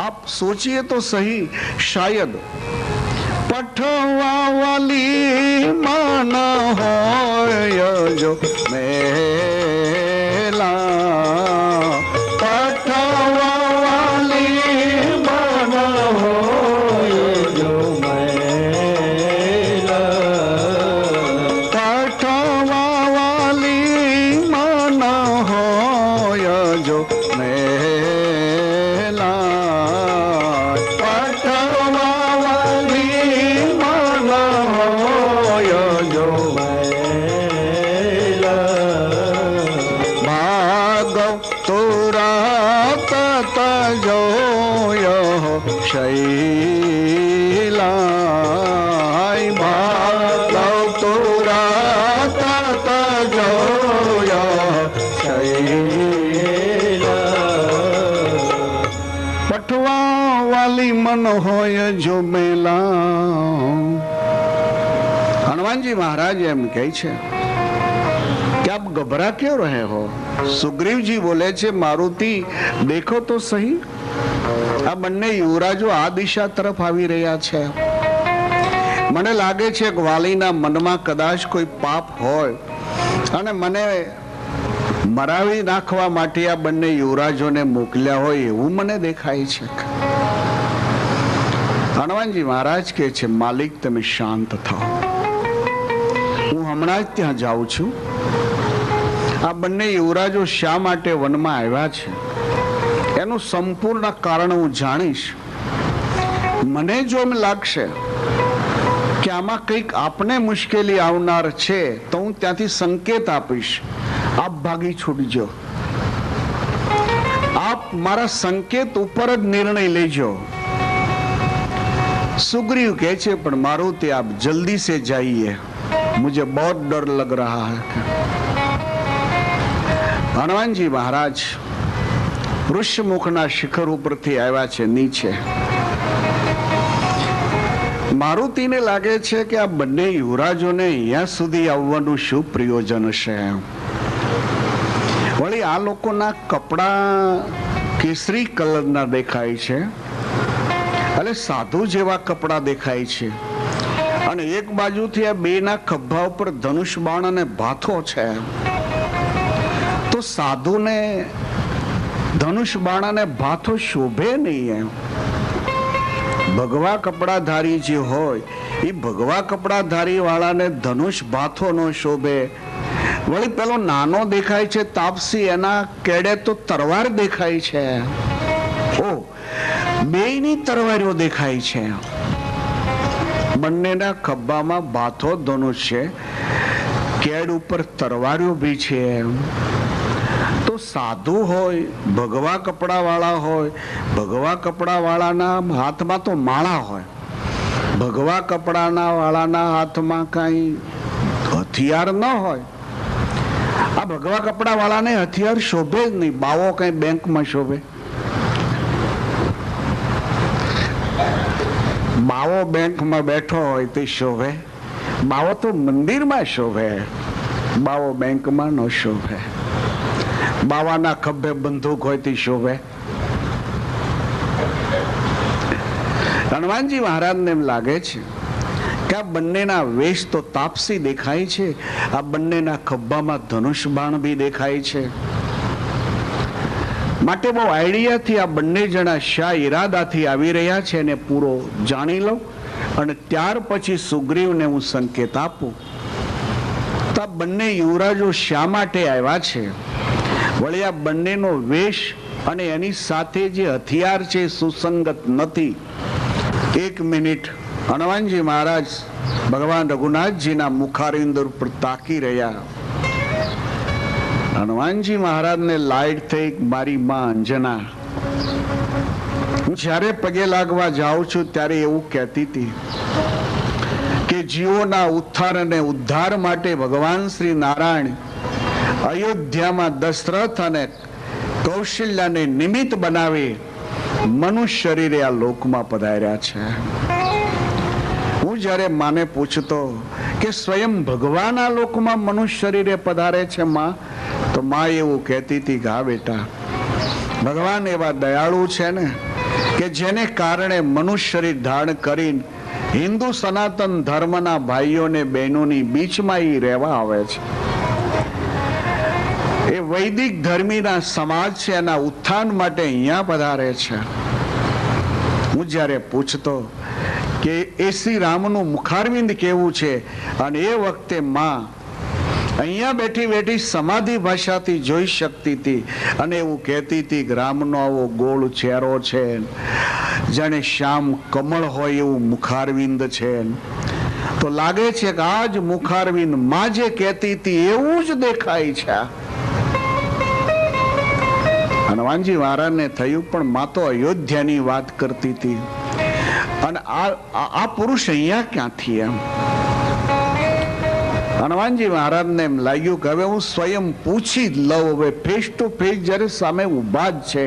આપ સોચીએ તો સહી, શાયદ પઠવા વાલી માન હોય જો મેલા, પઠવા વાલી માન હોય જો શૈલાય ભાગવ તુરા તત જોયા શૈલા, પઠવા વાલી મન હોય જો મેલા. હનુમાનજી મહારાજ એમ કહે છે કે આપ ગભરા ક્यों રહે હો? સુગ્રીવજી બોલે છે મારુતિ દેખો તો સહી, આ બંને યુવરાજો આ દિશા તરફ આવી રહ્યા છે. મને લાગે છે કે વાલીના મનમાં કદાચ કોઈ પાપ હોય અને મને મરાવી નાખવા માટે આ બંને યુવરાજોને મોકલ્યા હોય એવું મને દેખાય છે. હનુમાનજી મહારાજ કહે છે માલિક તમે શાંત થાઓ, હું હમણાં જ ત્યાં જાઉં છું. આ બંને યુવરાજો શા માટે વનમાં આવ્યા છે એનું સંપૂર્ણ કારણ હું જાણીશ. મને જો એમ લાગશે કે આમાં કંઈક આપને મુશ્કેલી આવનાર છે તો હું ત્યાંથી સંકેત આપીશ આપ ભાગી છૂટજો, આપ મારા સંકેત ઉપર જ નિર્ણય લેજો. सुग्रीव कहे छे पण मारुति आप जल्दी से जाइए, मुझे बहुत डर लग रहा है. हनुमान जी महाराज ऋषमुखना शिखर ઉપરથી આવ્યા છે નીચે. મારુતિને લાગે છે કે આ બંને યુવરાજોને અહીંયા સુધી આવવાનું શું પ્રયોજન છે. વળી આ લોકોના કપડા કેસરી કલરના દેખાય છે, એટલે સાધુ જેવા કપડા દેખાય છે, અને એક બાજુથી આ બેના ખભા ઉપર ધનુષ બાણ અને ભાથો છે. તો સાધુને ધનુષ બાણ અને ભાથો શોભે નહીં. ભગવા કપડાધારી જે હોય એ ભગવા કપડાધારી વાળાને ધનુષ ભાથો નો શોભે. વળી પેલો નાનો દેખાય છે તાપસી, એના કેડે તો તરવાર દેખાય છે. ઓ, બેયની તરવારીઓ દેખાય છે. બંનેના ખભામાં ભાથો ધનુષ છે, કેડ ઉપર તરવારીઓ બી છે. તો સાધુ હોય, ભગવા કપડા વાળા હોય, ભગવા કપડા વાળાના હાથમાં તો માળા હોય, ભગવા કપડાના વાળાના હાથમાં કઈ હથિયાર ન હોય. આ ભગવા કપડા વાળાને હથિયાર શોભે જ નહીં. બાવો કઈ બેંકમાં શોભે? બાવો બેંકમાં બેઠો હોય તે શોભે? બાવો તો મંદિરમાં શોભે, બાવો બેંકમાં ન શોભે. બાવાના ખભે બંદૂક હોય તે શોભે? હનુમાનજી મહારાજને એમ લાગે છે કે આ બંનેના વેશ તો તાપસી દેખાય છે, આ બંનેના ખભામાં ધનુષ બાણ બી દેખાય છે. માટે બહુ આઈડિયાથી આ બંને જણા શા ઈરાદાથી આવી રહ્યા છે એને પૂરો જાણી લઉં, અને ત્યાર પછી સુગ્રીવને હું સંકેત આપું. તો આ બંને યુવરાજો શા માટે આવ્યા છે, વળી આ બંનેનો વેશ અને એની સાથે જે હથિયાર છે સુસંગત નથી. એક મિનિટ. હનુમાનજી મહારાજ ભગવાન રઘુનાથજીના મુખારવિંદ ઉપર તાકી રહ્યા. હનુમાનજી મહારાજને લાઈટ થઈ મારી માં અંજના. હું જ્યારે પગે લાગવા જાઉં છું ત્યારે એવું કહેતી હતી કે જીવોના ઉત્થાન અને ઉદ્ધાર માટે ભગવાન શ્રી નારાયણ અયોધ્યામાં દશરથ અને કૌશલ્યાને નિમિત્ત બનાવી મનુષ્ય શરીરે આ લોકમાં પધાર્યા છે. હું જ્યારે માને પૂછતો કે સ્વયં ભગવાન આ લોકમાં મનુષ્ય શરીરે પધારે છે માં, તો માં એવું કહેતી હતી કે હા બેટા, ભગવાન એવા દયાળુ છે ને કે જેને કારણે મનુષ્ય શરીર ધારણ કરીને હિન્દુ સનાતન ધર્મના ભાઈઓને બહેનોની બીચમાં એ રહેવા આવે છે. એ વૈદિક ધર્મીના સમાજ છે, એના ઉત્થાન માટે અહીંયા પધારે છે. હું જ્યારે પૂછતો કે એ શ્રી રામનું મુખારવિંદ કેવું છે, અને એ વખતે માં અહીંયા બેઠી બેઠી સમાધિ ભાષાથી જોઈ શકતી હતી, અને એવું કહેતી હતી કે રામનો આવો ગોળ ચહેરો છે, જાણે શ્યામ કમળ હોય એવું મુખારવિંદ છે. તો લાગે છે કે આ જ મુખારવિંદ માં જે કહેતી હતી એવું જ દેખાય છે. હનુમાનજી મહારાજને થયું પણ માં તો અયોધ્યાની વાત કરતી હતી, અને આ પુરુષ અહીંયા ક્યાંથી? એમ હનુમાનજી મહારાજને એમ લાગ્યું કે હવે હું સ્વયં પૂછી જ લઉં. હવે ફેસ ટુ ફેસ જ્યારે સામે ઉભા જ છે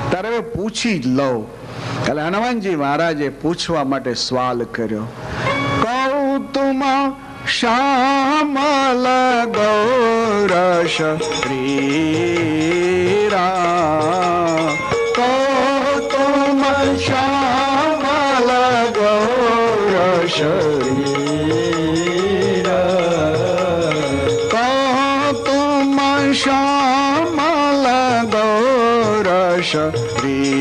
ત્યારે હવે પૂછી જ લઉં. એટલે હનુમાનજી મહારાજે પૂછવા માટે સવાલ કર્યો. કૌતુમાં શ્યામલ ગૌરશ શ્રીરા, કૌતુમ શ્યામલ ગૌરશ શ્યામલ ગૌરશ શ્રીરા,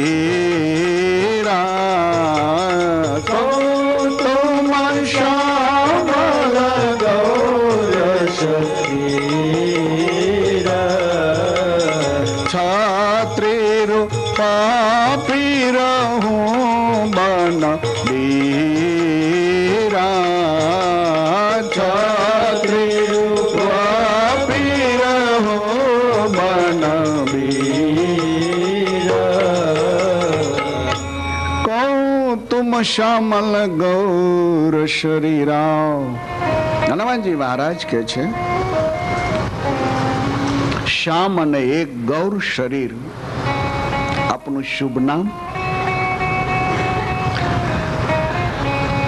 કૌતુમ શ્યામલ ગૌરશ શ્રીરા, છત્રી રૂપા પીર હું બન બીરા, છત્રી રૂપા પીર तुम श्यामल गौर शरीरा. હનુમાનજી મહારાજ કે છે શ્યામ અને એક ગૌર શરીર, આપનું શુભ નામ?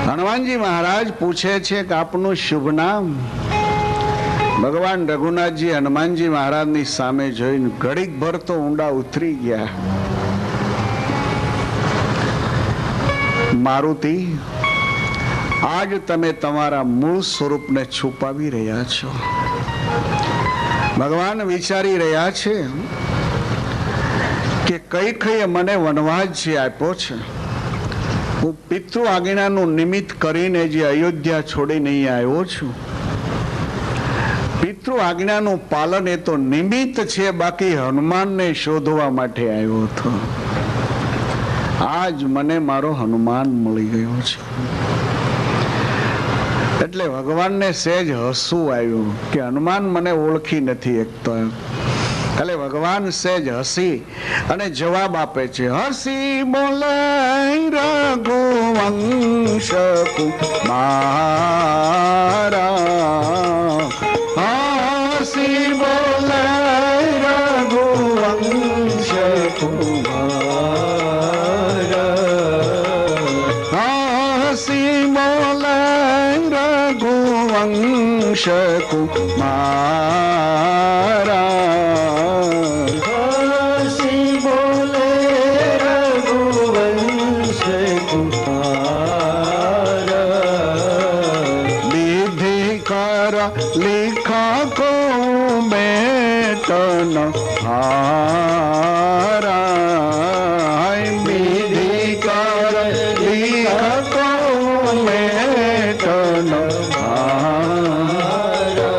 હનુમાનજી મહારાજ પૂછે છે કે આપનું શુભ નામ? ભગવાન રઘુનાથજી હનુમાનજી મહારાજની સામે જોઈને ઘડીક ભર તો ઊંડા ઉતરી ગયા. મારુતિ, આજ તમે તમારા મૂળ સ્વરૂપને છુપાવી રહ્યા છો. ભગવાન વિચારી રહ્યા છે કે કઈ કઈ મને વનવાસ જે આપ્યો છે, હું પિતૃ આજ્ઞાનું નિમિત્ત કરીને જે અયોધ્યા છોડીને અહીં આવ્યો છું. પિતૃ આજ્ઞાનું પાલન એ તો નિમિત્ત છે, બાકી હનુમાનને શોધવા માટે આવ્યો હતો. આજ મને મારો હનુમાન મળી ગયો છે. એટલે ભગવાનને સહેજ હસવું આવ્યું કે હનુમાન મને ઓળખી નથી એકતો. એટલે ભગવાન સહેજ હસી અને જવાબ આપે છે. હસી બોલે રઘુવંશ કુમારા, હસી બોલે રઘુવંશ કુમારા, હસી બોલે રઘુવંશ કુમારા, હસી બોલે રઘુવંશ કુમારા. વિધિ કર लिखा को बेटन हारा, विधि कर लिखा को बेटन हारा.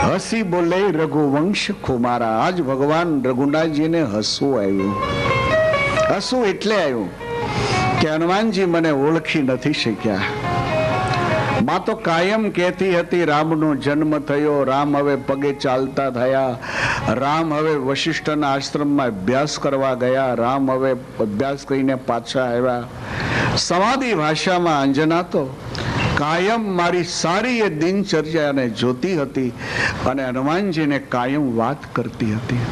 हसी बोले रघुवंश कुमारा. आज भगवान रघुनाथजी ने हसવું આવ્યું. હસવું એટલે આવ્યું કે હનુમાનજી મને ઓળખી નથી શક્યા. માં તો કાયમ કહેતી હતી રામનો જન્મ થયો, રામ હવે પગે ચાલતા થયા, રામ હવે વશિષ્ઠના આશ્રમમાં અભ્યાસ કરવા ગયા, રામ હવે અભ્યાસ કરીને પાછા આવ્યા. સમાધિ ભાષામાં અંજના તો કાયમ મારી સારી એ દિનચર્યાને જોતી હતી અને હનુમાનજીને કાયમ વાત કરતી હતી.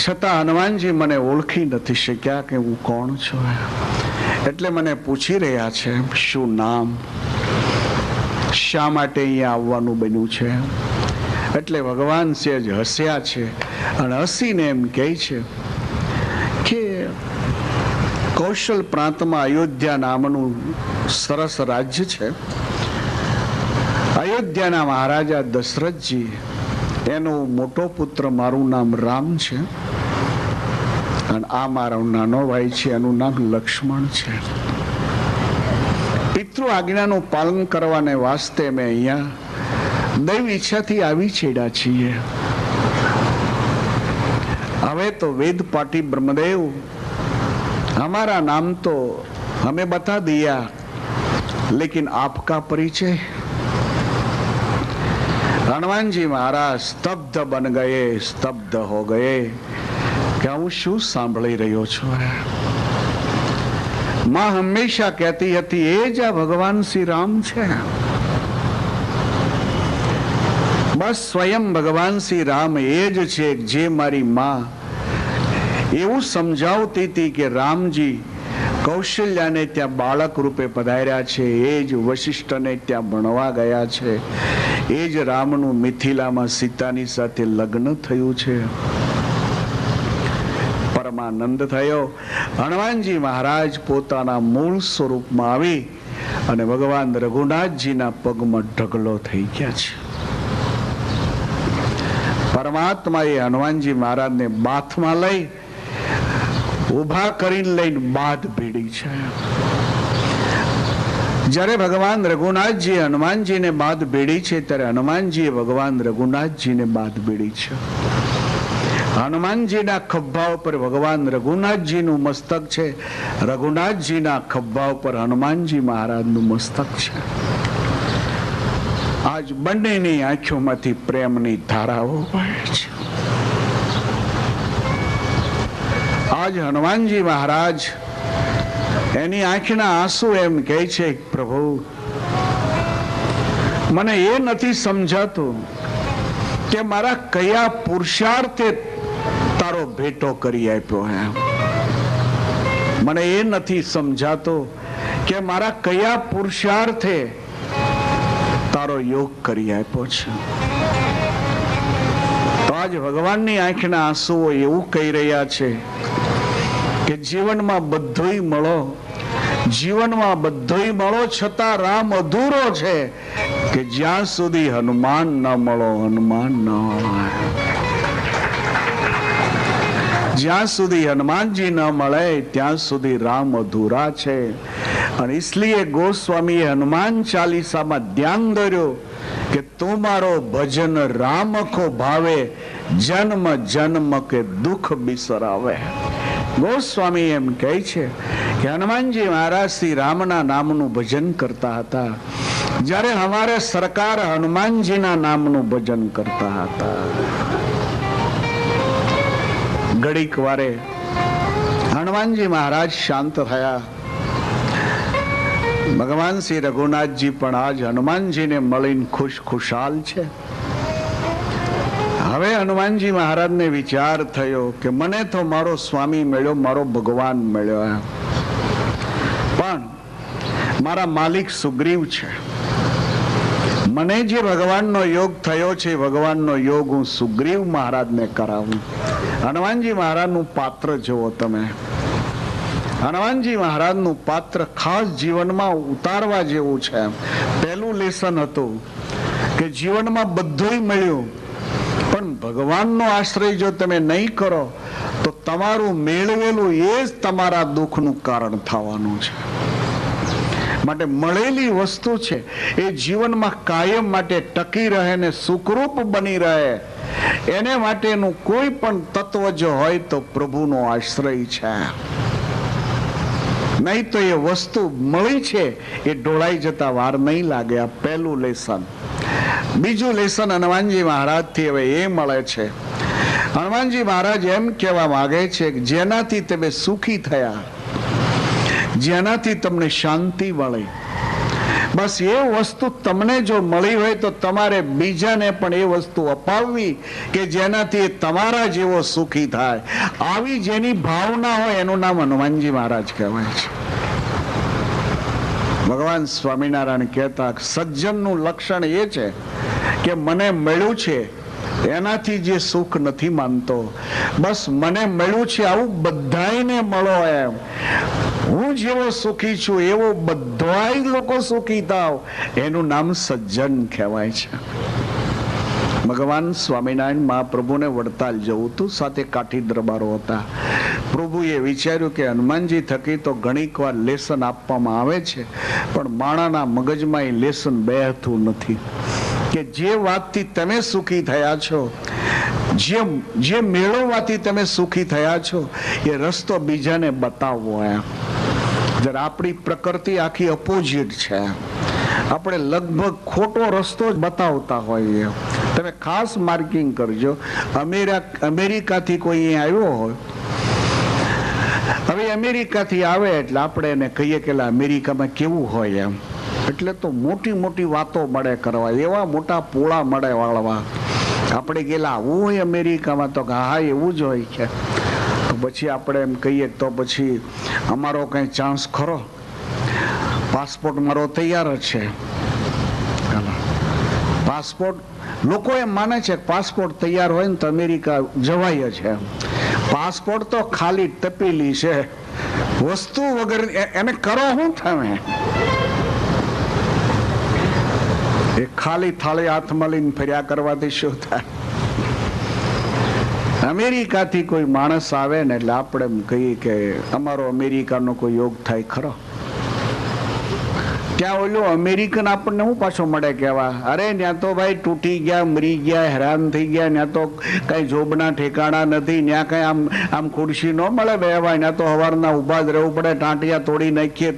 છતાં હનુમાનજી મને ઓળખી નથી શક્યા કે હું કોણ છું. એટલે મને પૂછી રહ્યા છે શું નામ, શા માટે અહીંયા આવવાનું બન્યું છે. એટલે ભગવાન સહેજ હસ્યા છે અને હસીને એમ કહે છે કે કૌશલ પ્રાંતમાં અયોધ્યા નામનું સરસ રાજ્ય છે. અયોધ્યાના મહારાજા દશરથજી, એનો મોટો પુત્ર મારું નામ રામ છે અને આ મારો નાનો ભાઈ છે, એનું નામ લક્ષ્મણ છે. પિતૃ આજ્ઞાનું પાલન કરવાને વાસ્તે મેં અહીંયા દૈવ ઈચ્છાથી આવી છેડ્યા છીએ. હવે તો વેદ પાટી બ્રહ્મદેવ हमारा नाम तो हमें बता दिया, लेकिन आपका परिचय. हनुमान जी महाराज स्तब्ध बन गए, स्तब्ध हो गए कि હું શું સાંભળી રહ્યો છું. માં હંમેશા કહેતી હતી એ જ આ ભગવાન શ્રી રામ છે. બસ સ્વયં ભગવાન શ્રી રામ એ જ છે જે મારી માં એવું સમજાવતી હતી કે રામજી કૌશલ્યાને ત્યાં બાળક રૂપે પધાર્યા છે, એ જ વશિષ્ઠને ત્યાં ભણવા ગયા છે, એ જ રામનું મિથિલામાં સીતાની સાથે લગ્ન થયું છે. પરમાનંદ થયો. હનુમાનજી મહારાજ પોતાના મૂળ સ્વરૂપમાં આવી અને ભગવાન રઘુનાથજીના પગમાં ઢગલો થઈ ગયા છે. પરમાત્માએ હનુમાનજી મહારાજને બાથમાં લઈ ઉભા કરીને લઈને બાદ ભીડી છે. જ્યારે ભગવાન રઘુનાથજી હનુમાનજીને બાદ ભીડી છે ત્યારે હનુમાનજીએ ભગવાન રઘુનાથજીને બાદ ભીડી છે. હનુમાનજીના ખભા ઉપર ભગવાન રઘુનાથજીનું મસ્તક છે, રઘુનાથજીના ખભા ઉપર હનુમાનજી મહારાજનું મસ્તક છે. આજ બંનેની આંખોમાંથી પ્રેમની ધારાઓ વહે છે. આજ હનુમાનજી મહારાજ એની આંખના આંસુ એમ કહે છે, પ્રભુ મને એ નથી સમજાતું કે મારા કયા પુરુષાર્થે તારો ભેટો કરી આપ્યો હે. મને એ નથી સમજાતો કે મારા કયા પુરુષાર્થે તારો યોગ કરી આપ્યો છે. તો આજ ભગવાનની આંખના આંસુઓ એવું કહી રહ્યા છે કે જીવનમાં બધોય મળો, જીવનમાં બધોય મળો, છતાં રામ અધૂરો છે કે જ્યાં સુધી હનુમાન ન મળો, હનુમાન ન મળે. જ્યાં સુધી હનુમાનજી ન મળે ત્યાં સુધી રામ અધૂરા છે. અને इसलिए ગોસ્વામીએ હનુમાન ચાલીસામાં ધ્યાન ધર્યો કે તું મારો ભજન રામ કો ભાવે, જન્મ જન્મ કે દુઃખ બિસરાવે. ગોસ્વામી એમ કહે છે કે હનુમાનજી મહારાજ શ્રી રામના નામનું ભજન કરતા હતા, જ્યારે હમારે સરકાર હનુમાનજીના નામનું ભજન કરતા હતા. ઘડીક વારે હનુમાનજી મહારાજ શાંત થયા. ભગવાન શ્રી રઘુનાથજી પણ આજ હનુમાનજીને મળીને ખુશાલ છે. હવે હનુમાનજી મહારાજને વિચાર થયો કે મને તો મારો સ્વામી મળ્યો, મારો ભગવાન મળ્યો, પણ મારા માલિક સુગ્રીવ છે. મને જે ભગવાનનો યોગ થયો છે, ભગવાનનો યોગ હું સુગ્રીવ મહારાજને કરાવું. હનુમાનજી મહારાજનું પાત્ર જુઓ તમે. હનુમાનજી મહારાજનું પાત્ર ખાસ જીવનમાં ઉતારવા જેવું છે. પહેલું લેસન હતું કે જીવનમાં બધુંય મળ્યું, પણ ભગવાનનો આશ્રય જો તમે નહીં કરો તો તમારું મેળવેલું એ જ તમારા દુઃખનું કારણ થવાનું છે. માટે મળેલી વસ્તુ છે એ જીવનમાં કાયમ માટે ટકી રહે ને સુખરૂપ બની રહે, એને માટેનું કોઈ પણ તત્વ જો હોય તો પ્રભુનો આશ્રય છે. નહીં તો એ વસ્તુ મળી છે એ ઢોળાઈ જતા વાર નહીં લાગે. આ પહેલું લેસન. બીજું લેસન હનુમાનજી મહારાજ થી હવે એ મળે છે, હનુમાનજી મહારાજ એમ કહેવા માંગે છે કે જેનાથી તમે સુખી થયા, જેનાથી તમને શાંતિ મળી, બસ એ વસ્તુ તમને જો મળી હોય તો તમારે બીજાને પણ એ વસ્તુ અપાવવી કે જેનાથી તમારા જેવો સુખી થાય. આવી જેની ભાવના હોય એનું નામ હનુમાનજી મહારાજ કહેવાય છે. ભગવાન સ્વામિનારાયણ કહેતા સજ્જનનું લક્ષણ એ છે કે મને મળ્યું છે એનાથી જે સુખ નથી માનતો, બસ મને મળ્યું છે આવું બધાને મળો એમ. હું જેવો સુખી છું એવો બધાય લોકો સુખી થાવ, એનું નામ સજ્જન કહેવાય છે. ભગવાન સ્વામિનારાયણ મહાપ્રભુને વડતાલ જવું હતું, સાથે કાઠી દરબારો હતા. પ્રભુએ વિચાર્યું કે હનુમાનજી થકી તો ઘણીક વાર લેસન આપવામાં આવે છે, પણ માણાના મગજમાં એ લેસન બેહતું નથી કે જે વાતથી તમે સુખી થયા છો, જે મેળવવાથી તમે સુખી થયા છો, એ રસ્તો બીજાને બતાવવો. જ્યારે આપણી પ્રકૃતિ આખી અપોઝિટ છે, આપણે લગભગ ખોટો રસ્તો જ બતાવતા હોઈએ. તમે ખાસ માર્કિંગ કરજો, અમેરિકાથી કોઈ અહીંયા આવ્યો હોય, હવે અમેરિકાથી આવે એટલે આપણે એને કહીએ કે અમેરિકામાં કેવું હોય એમ, એટલે તો મોટી મોટી વાતો મળે કરવા, એવા મોટા પોળા મળે વાળવા. આપણે ગયેલા આવું હોય અમેરિકામાં, તો હા એવું જ હોય છે. તો પછી આપણે એમ કહીએ તો પછી અમારો કઈ ચાન્સ ખરો? પાસપોર્ટ મારો તૈયાર જ છે. પાસપોર્ટ લોકો એમ માને છે પાસપોર્ટ તૈયાર હોય ને તો અમેરિકા જવાય છે. પાસપોર્ટ તો ખાલી તપેલી છે, વસ્તુ વગર એને કરો શું તમે? એ ખાલી થાળી હાથમાં લઈને ફર્યા કરવાથી શું થાય? અમેરિકાથી કોઈ માણસ આવે ને એટલે આપણે એમ કહીએ કે અમારો અમેરિકાનો કોઈ યોગ થાય ખરો? ત્યાં ઓલો અમેરિકન આપણને શું પાછો મળે કહેવા, અરે ત્યાં તો ભાઈ તૂટી ગયા, મરી ગયા, હેરાન થઈ ગયા, ત્યાં તો કઈ જોબના ઠેકાણા નથી, ત્યાં કઈ આમ ખુરશી ન મળે બેહવા, ત્યાં તો સવારના ઉભા જ રહેવું પડે, ટાંટિયા તોડી નાખીએ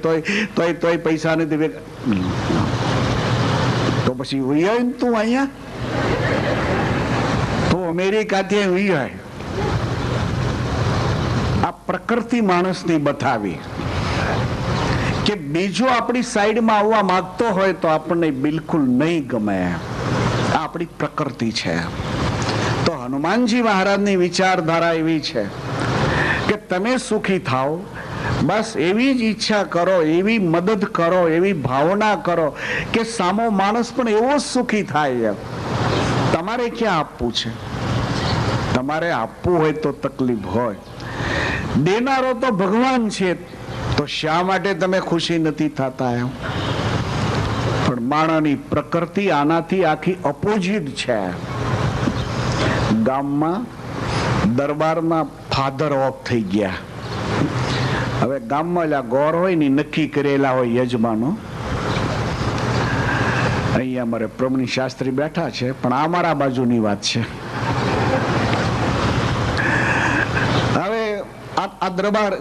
તોય પૈસા નથી. તો પછી ઉઈ તું અહીંયા તો અમેરિકાથી ઉઈ આ પ્રકૃતિ માણસની બતાવી કે બીજો આપણી સાઈડમાં આવવા માંગતો હોય તો આપણને બિલકુલ નહીં ગમે. આ આપણી પ્રકૃતિ છે. તો હનુમાનજી મહારાજની વિચારધારા એવી છે કે તમે સુખી થાઓ, બસ એવી જ ઈચ્છા કરો, એવી મદદ કરો, એવી ભાવના કરો કે સામો માણસ પણ એવો સુખી થાય. તમારે ક્યાં આપવું છે? તમારે આપવું હોય તો તકલીફ હોય. દેનારો તો ભગવાન છે, તો શા માટે તમે ખુશી નથી થતા? એમ પણ માણસની પ્રકૃતિ આનાથી આખી અપોઝિટ છે. ગામમાં દરબારના ફાધર ઓફ થઈ ગયા. હવે ગામમાં ગોર હોય ને નક્કી કરેલા હોય યજમાનો. અહીંયા અમારે પ્રમણી શાસ્ત્રી બેઠા છે, પણ આ મારા બાજુની વાત છે. હવે આ દરબાર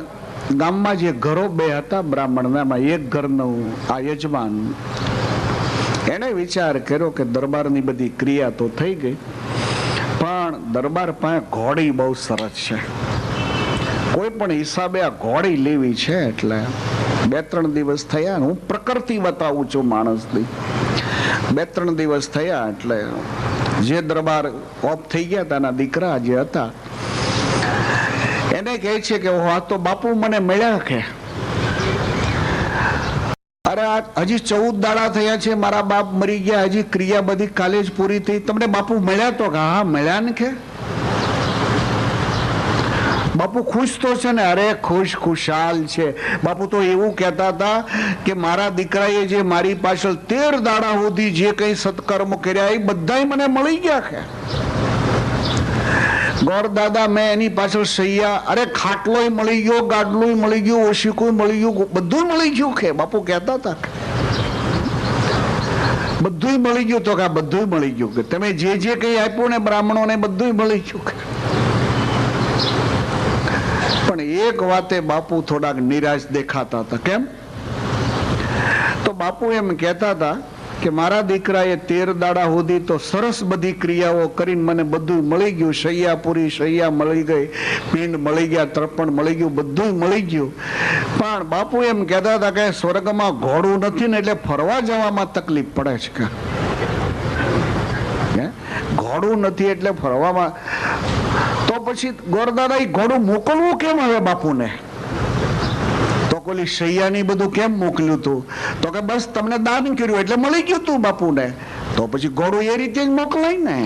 ગામમાં જે ઘરો બે હતા બ્રાહ્મણના, એક ઘરનું આ યજમાન એને વિચાર કર્યો કે દરબારની બધી ક્રિયા તો થઈ ગઈ, પણ દરબાર પાસે ઘોડી બહુ સરસ છે, કોઈ પણ હિસાબે આ ઘોડી લેવી છે. એટલે 2-3 દિવસ થયા, હું પ્રકૃતિ બતાવું છું માણસની. 2-3 દિવસ થયા એટલે જે દરબાર ઓફ થઈ ગયા તેના દીકરા જે હતા એને કહે છે કે આ તો બાપુ મને મળ્યા કે અરે હજી 14 દાડા થયા છે, મારા બાપ મરી ગયા, હજી ક્રિયા બધી કાલે જ પૂરી થઈ, તમને બાપુ મળ્યા? તો હા મળ્યા ને. કે બાપુ ખુશ તો છે ને? અરે ખુશાલ છે. બાપુ તો એવું કહેતા હતા કે મારા દીકરાએ જે મારી પાછળ 13 દાડા સુધી જે કઈ સત્કર્મ કર્યા એ બધા મને મળી ગયા. કે ગોર દાદા મેં એની પાછળ સૈયા, અરે ખાટલોય મળી ગયો, ગાડલું મળી ગયું, ઓશિકું મળી ગયું, બધું મળી ગયું. કે બાપુ કહેતા હતા બધું મળી ગયું. તો કે બધું મળી ગયું, કે તમે જે જે કઈ આપ્યું ને બ્રાહ્મણોને બધું મળી ગયું. પણ એક વાતે બાપુ થોડાક નિરાશ દેખાતા હતા. કેમ? તો બાપુ એમ કહેતા હતા કે મારા દીકરાએ 13 દાડા સુધી તો સરસ બધી ક્રિયાઓ કરીને મને બધું મળી ગયું, શૈયા પૂરી, શૈયા મળી ગઈ, પિંડ મળી ગયા, તર્પણ મળી ગયું, બધું મળી ગયું. પણ બાપુ એમ કહેતા હતા કે સ્વર્ગમાં ઘોડું નથી ને એટલે ફરવા જવામાં તકલીફ પડે છે. કે ઘોડું નથી એટલે ફરવામાં, તો પછી ગોરદાદા એ ઘોડું મોકલવું કેમ હવે બાપુને? તો કોલી શૈયાની બધું કેમ મોકલ્યું તું? તો કે બસ તમને દાન કર્યું એટલે મળી ગયું તું બાપુને. તો પછી ઘોડું એ રીતે જ મોકલાય ને.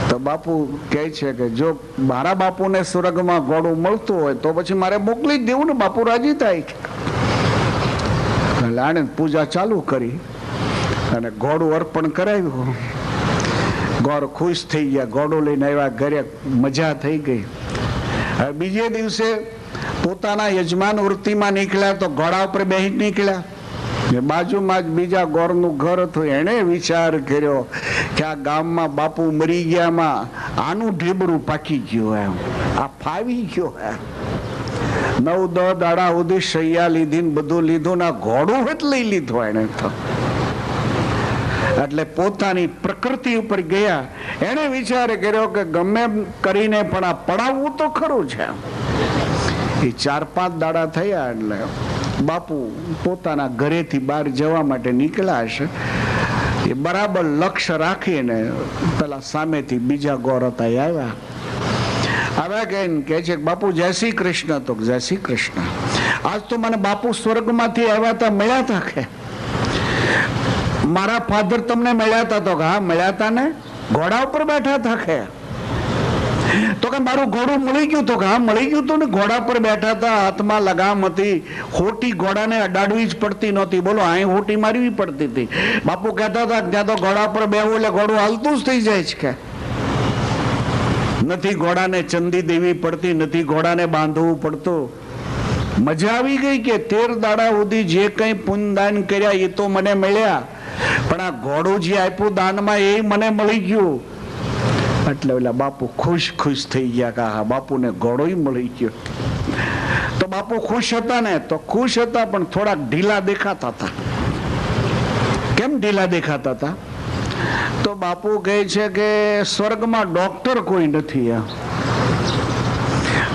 તો બાપુ કહે છે કે જો મારા બાપુને સ્વર્ગમાં ઘોડું મળતું હોય તો પછી મારે મોકલી જ દેવું ને. બાપુ રાજી થાય. લાણે પૂજા ચાલુ કરી અને ઘોડું અર્પણ કરાવ્યું. ગોર ખુશ થઈ ગયા, ઘોડું લઈને આવ્યા ઘરે, મજા થઈ ગઈ. હવે બીજે દિવસે પોતાના યજમાન વૃત્તિમાં નીકળ્યા તો ઘોડા ઉપર બેસી નીકળ્યા. બાજુમાં જ બીજા ગોરનું ઘર હતું. એને વિચાર કર્યો કે આ ગામમાં બાપુ મરી ગયામાં આનું ઢીબરું પાકી ગયું, એમ આ ફાવી ગયો. 9-10 દાડા સુધી શૈયા લીધી ને બધું લીધું ને ઘોડું જ લઈ લીધું એને તો. એટલે પોતાની પ્રકૃતિ ઉપર ગયા. એને વિચાર કર્યો કે ગમે કરીને પણ આ પડાવવું તો ખરું છે. એ 4-5 દાડા થયા એટલે બાપુ પોતાના ઘરેથી બહાર જવા માટે નીકળ્યા હશે. એ બરાબર લક્ષ્ય રાખીને પેલા સામેથી બીજા ગોર હતા આવ્યા. આવ્યા કે છે બાપુ જય શ્રી કૃષ્ણ. તો જય શ્રી કૃષ્ણ. આજ તો મને બાપુ સ્વર્ગમાંથી આવ્યા હતા, મળ્યા હતા. કે મારા ફાધર તમને મળ્યા હતા? તો હા મળ્યા હતા ને, ઘોડા ઉપર બેઠા હતા. કે તો કે મારું ઘોડું મળી ગયું? તો હા મળી ગયું તું ને, ઘોડા પર બેઠા હતા, હાથમાં લગામ હતી, હોટી ઘોડાને અડાડવી જ પડતી નહોતી. બોલો અહીં હોટી મારવી પડતી હતી. બાપુ કહેતા હતા ત્યાં તો ઘોડા પર બેહવું એટલે ઘોડું હાલતું જ થઈ જાય છે. કે નથી ઘોડાને ચંદી દેવી પડતી, નથી ઘોડાને બાંધવું પડતું. મજા આવી ગઈ કે 13 દાડા સુધી જે કઈ પુણ્યદાન કર્યા એ તો મને મળ્યા, પણ આ ઘોડું જે આપ્યું દાનમાં એ મને મળી ગયું. એટલે ઓલા બાપુ ખુશ થઈ ગયા કે હા બાપુને ઘોડો મળી ગયો. તો બાપુ ખુશ હતા ને? તો ખુશ હતા પણ થોડાક ઢીલા દેખાતા હતા. કેમ ઢીલા દેખાતા હતા? તો બાપુ કહે છે કે સ્વર્ગમાં ડોક્ટર કોઈ નથી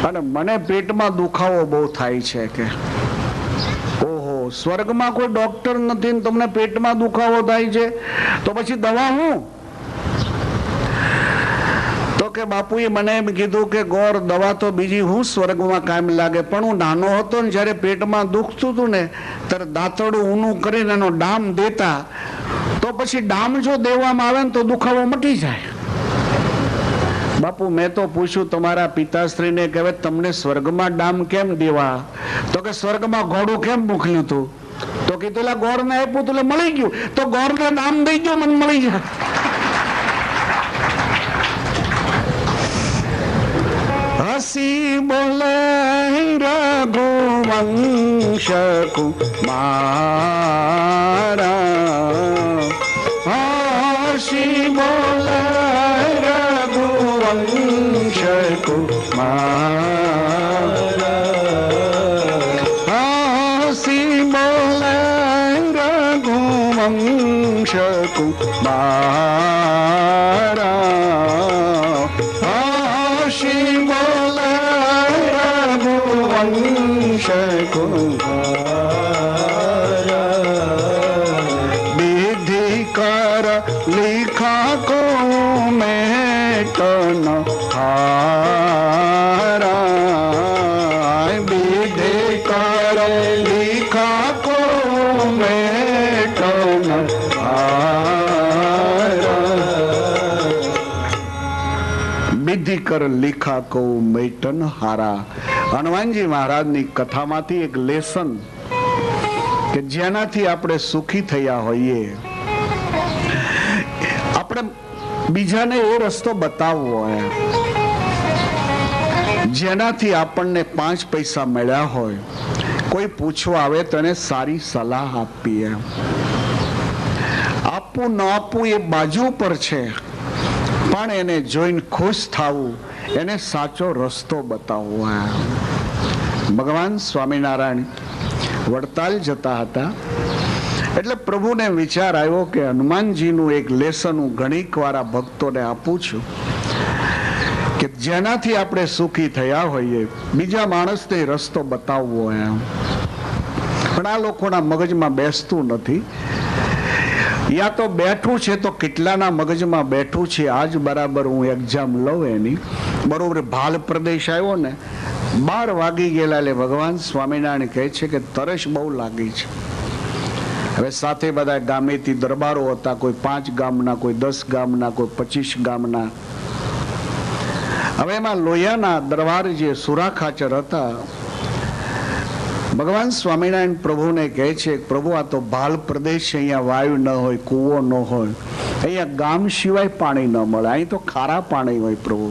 અને મને પેટમાં દુખાવો બહુ થાય છે કે ઓહો, સ્વર્ગમાં કોઈ ડોક્ટર નથી ને તમને પેટમાં દુખાવો થાય છે તો પછી દવા હું? તો કે બાપુએ મને એમ કીધું કે ગોર દવા તો બીજી હું સ્વર્ગમાં કામ લાગે, પણ હું નાનો હતો ને જ્યારે પેટમાં દુખતું હતું ને ત્યારે દાંતરડું ઊનું કરીને એનો ડામ દેતા, તો પછી ડામ જો દેવામાં આવે ને તો દુખાવો મટી જાય. બાપુ મેં તો પૂછ્યું તમારા પિતાશ્રીને કે હવે તમને સ્વર્ગમાં ડામ કેમ દેવા? તો કે સ્વર્ગમાં ઘોડું કેમ મોકલ્યું તું? તો કીધું ગોળ ને આપ્યું તું મળી ગયું, તો ગોળ ને ડામ દઈ ગયો મને મળી જાય. હસી બોલે રઘુવંશ કુમારા, હસી બોલે રઘુવંશ કુમારા, હસી બોલે રઘુવંશ કુમારા, હસી બોલે રઘુવંશ કુમારા, વિધિ કર लिखा को मेटन हारा, विधि कर लिखा को मेटन हारा, વિધિ કર લીખા કો મેટન હારા. હનુમાનજી મહારાજની કથામાંથી એક લેસન કે જેનાથી આપણે સુખી થયા હોઈએ, આપણે બીજાને એ રસ્તો બતાવવો હોય જેનાથી આપણને 5 પૈસા મળ્યા હોય, કોઈ પૂછવા આવે તો એને સારી સલાહ આપીએ. આપવું ન આપવું એ બાજુ પર છે, પણ એને જોઈને ખુશ થવું, એને સાચો રસ્તો બતાવવો. ભગવાન સ્વામિનારાયણ વડતાલ જતા હતા એટલે પ્રભુને વિચાર આવ્યો કે હનુમાનજીનું એક લેસન હું ઘણીક વાર ભક્તોને આપું છું કે જેનાથી આપણે સુખી થયા હોઈએ, બીજા માણસને રસ્તો બતાવવો એમ. પણ આ લોકોના મગજમાં બેસતું નથી. યા તો બેઠું છે તો કેટલાના મગજમાં બેઠું છે. આજ બરાબર હું એક્ઝામ લઉં એની, બરોબર ભાલ પ્રદેશ આવ્યો ને 12 વાગી ગયેલા, એટલે ભગવાન સ્વામિનારાયણ કહે છે કે તરસ બહુ લાગી છે. હવે સાથે બધા ગામેથી દરબારો હતા, કોઈ 5 ગામના, કોઈ 10 ગામના, કોઈ 25 ગામના. હવે એમાં લોહિયાના દરબાર જે સુરાખાચર હતા, ભગવાન સ્વામિનારાયણ પ્રભુને કહે છે પ્રભુ આ તો ભાલ પ્રદેશ, અહીંયા વાયુ ન હોય, કૂવો ન હોય, અહીંયા ગામ સિવાય પાણી ન મળે, અહીં તો ખારા પાણી હોય. પ્રભુ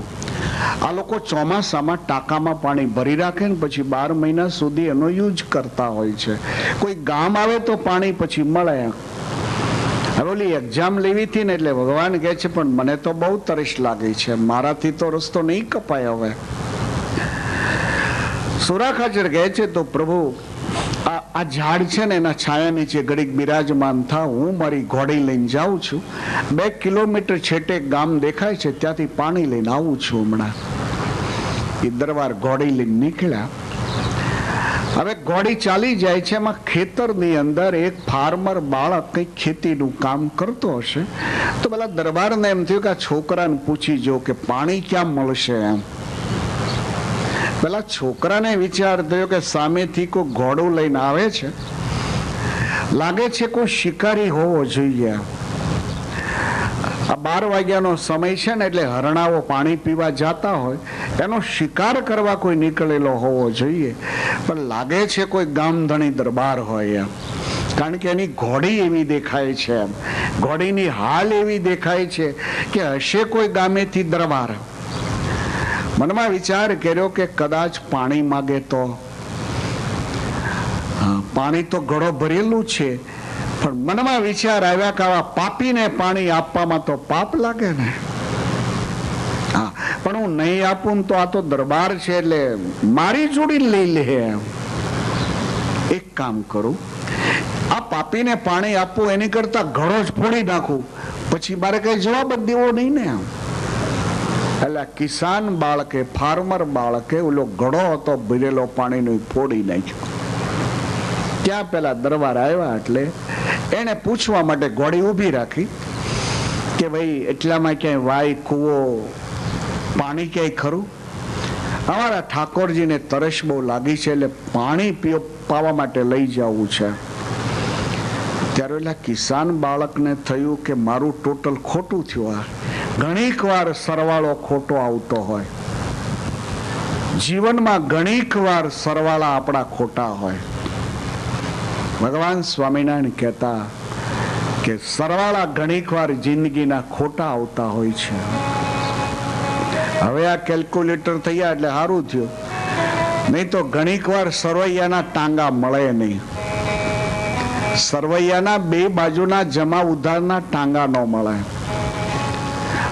આ લોકો ચોમાસામાં ટાંકામાં પાણી ભરી રાખે ને પછી 12 મહિના સુધી એનો યુઝ કરતા હોય છે. કોઈ ગામ આવે તો પાણી પછી મળે. હવે ઓલી એક્ઝામ લેવી હતી ને એટલે ભગવાન કહે છે પણ મને તો બહુ તરસ લાગી છે, મારાથી તો રસ્તો નહીં કપાય. હવે સુરાખાચર કહે છે તો પ્રભુ આ ઝાડ છે ને એના છાયા નીચે ઘડીક બિરાજમાન થાવ, હું મારી ઘોડી લઈને જાઉં છું, 2 કિલોમીટર છેટે ગામ દેખાય છે ત્યાંથી પાણી લઈને આવું છું હમણાં. એ દરબાર ઘોડી લઈને નીકળ્યા. હવે ઘોડી ચાલી જાય છે, એમાં ખેતરની અંદર એક ફાર્મર બાળક કંઈક ખેતીનું કામ કરતો હશે. તો પેલા દરબારને એમ થયું કે આ છોકરાને પૂછી જો કે પાણી ક્યાં મળશે એમ. પેલા છોકરાને વિચાર થયો કે સામેથી કોઈ ઘોડું લઈને આવે છે, લાગે છે કોઈ શિકારી હોવો જોઈએ. આ 12 વાગ્યાનો સમય છે ને એટલે હરણાઓ પાણી પીવા જતા હોય, એનો શિકાર કરવા કોઈ નીકળેલો હોવો જોઈએ. પણ લાગે છે કોઈ ગામધણી દરબાર હોય એમ, કારણ કે એની ઘોડી એવી દેખાય છે એમ, ઘોડીની હાલ એવી દેખાય છે કે હશે કોઈ ગામેથી દરબાર. મનમાં વિચાર કર્યો કે કદાચ પાણી માગે તો, પાણી તો ઘડો ભરેલું છે, પણ મનમાં વિચાર આવ્યા કે આવા પાપીને પાણી આપવામાં તો પાપ લાગે ને. હા, પણ હું નહીં આપું તો આ તો દરબાર છે એટલે મારી જોડી લઈ લે. એક કામ કરું, આ પાપીને પાણી આપવું એની કરતા ઘડો જ ફોડી નાખું, પછી મારે કઈ જવાબ જ દેવો નહીં ને. એટલે કિસાન બાળકે, ફાર્મર બાળકે ઓલો ઘડો હતો ભરેલો પાણીનો ફોડી નાખ્યો. ત્યાં પેલા દરબાર આવ્યા એટલે એને પૂછવા માટે ઘોડી ઊભી રાખી કે ભાઈ એટલામાં ક્યાંય વાય, કૂવો, પાણી ક્યાંય ખરું? અમારા ઠાકોરજીને તરસ બહુ લાગી છે એટલે પાણી પાવા માટે લઈ જવું છે. ત્યારે એટલે કિસાન બાળકને થયું કે મારું ટોટલ ખોટું થયું. ઘણીક વાર સરવાળો ખોટો આવતો હોય જીવનમાં, ઘણીક વાર સરવાળા આપણા ખોટા હોય. ભગવાન સ્વામિનારાયણ કહેતા કે સરવાળા ઘણીક વાર જિંદગીના ખોટા આવતા હોય છે. હવે આ કેલ્ક્યુલેટર થયા એટલે સારું થયું, નહીં તો ઘણીક વાર સરવૈયાના ટાંગા મળે નહીં. સરવૈયાના બે બાજુના જમા ઉધારના ટાંગા ન મળે.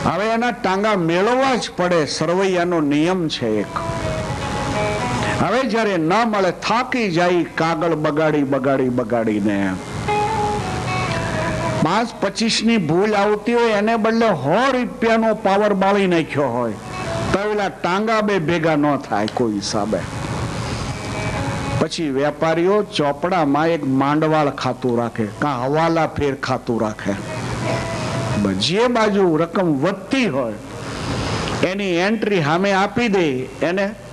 હવે એના ટાંગા મેળવવા જ પડે, સરવૈયાનો નિયમ છે એક. હવે જયારે ન મળે થાકી જાય, કાગળ બગાડીને 5-25 ની ભૂલ આવતી હોય એને બદલે 100 રૂપિયાનો પાવર બાળી નાખ્યો હોય તો પેલા ટાંગા બે ભેગા ન થાય કોઈ હિસાબે. પછી વેપારીઓ ચોપડામાં એક માંડવાળ ખાતું રાખે, કાં હવાલા ફેર ખાતું રાખે. જે બાજુ રકમ વધતી હોય એની એન્ટ્રી સામે આપી દે,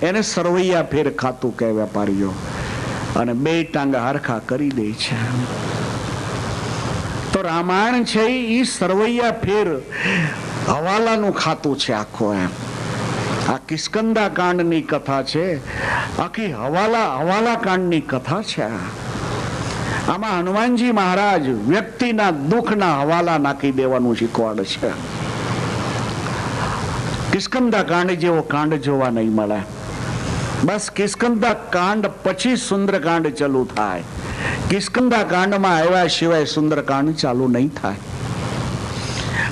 એને સરવૈયા ફેર ખાતું કહે વેપારીઓ, અને બે ટાંગા હરખા કરી દે છે. તો રામાયણ છે એ સરવૈયા ફેર હવાલાનું ખાતું છે આખો. એમ આ કિષ્કંધા કાંડની કથા છે, આખી હવાલા કાંડની કથા છે. આમાં હનુમાનજી મહારાજ વ્યક્તિના દુઃખના હવાલા નાખી દેવાનું શીખવાડે છે. કિષ્કંધા કાંડ જેવો કાંડ જોવા નહીં મળે. બસ કિષ્કંધા કાંડ પછી સુંદરકાંડ ચાલુ થાય. કિષ્કંધા કાંડમાં આવ્યા સિવાય સુંદરકાંડ ચાલુ નહીં થાય.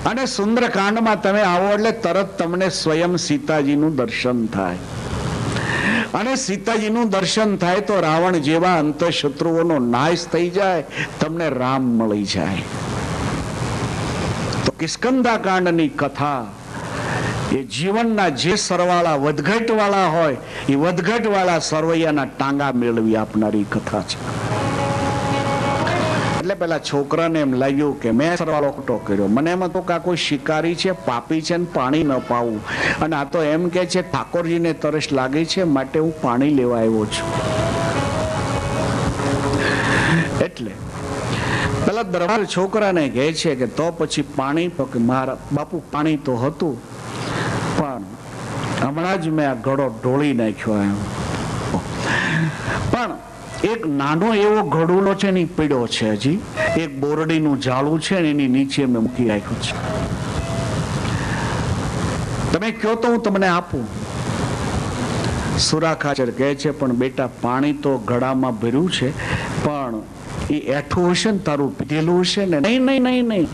અને સુંદરકાંડમાં તમે આવો એટલે તરત તમને સ્વયં સીતાજીનું દર્શન થાય. અને સીતાજીનું દર્શન થાય તો રાવણ જેવા અંતઃશત્રુઓનો નાશ થઈ જાય, તમને રામ મળી જાય. તો કિષ્કંધા કાંડની કથા એ જીવનના જે સરવાળા વધઘટ વાળા હોય એ વધઘટ વાળા સરવૈયાના ટાંગા મેળવી આપનારી કથા છે. એટલે પેલા છોકરાને એમ લાગ્યું કે મેં સરવાળો ખોટો કર્યો, મને એમ હતો કે આ કોઈ શિકારી છે, પાપી છે, પાણી ન પાવું. અને આ તો એમ કે છે ઠાકોરજીને તરસ લાગી છે માટે હું પાણી લેવા આવ્યો છું. એટલે પેલા દરબાર છોકરાને કહે છે કે તો પછી પાણી, તો કે મારા બાપુ પાણી તો હતું પણ હમણાં જ મેં આ ઘડો ઢોળી નાખ્યો. એમ પણ એક નાનો એવો ઘડુલો છે ને પીડ્યો છે, હજી એક બોરડીનું ઝાડું છે ને એની નીચે મેં મૂકી રાખ્યો છે. તમે કહો તો હું તમને આપું. સુરાખાચર કહે છે પણ બેટા પાણી તો ઘડામાં ભર્યું છે, પણ એ એઠું હશે ને તારું પીધેલું હશે ને. નહીં,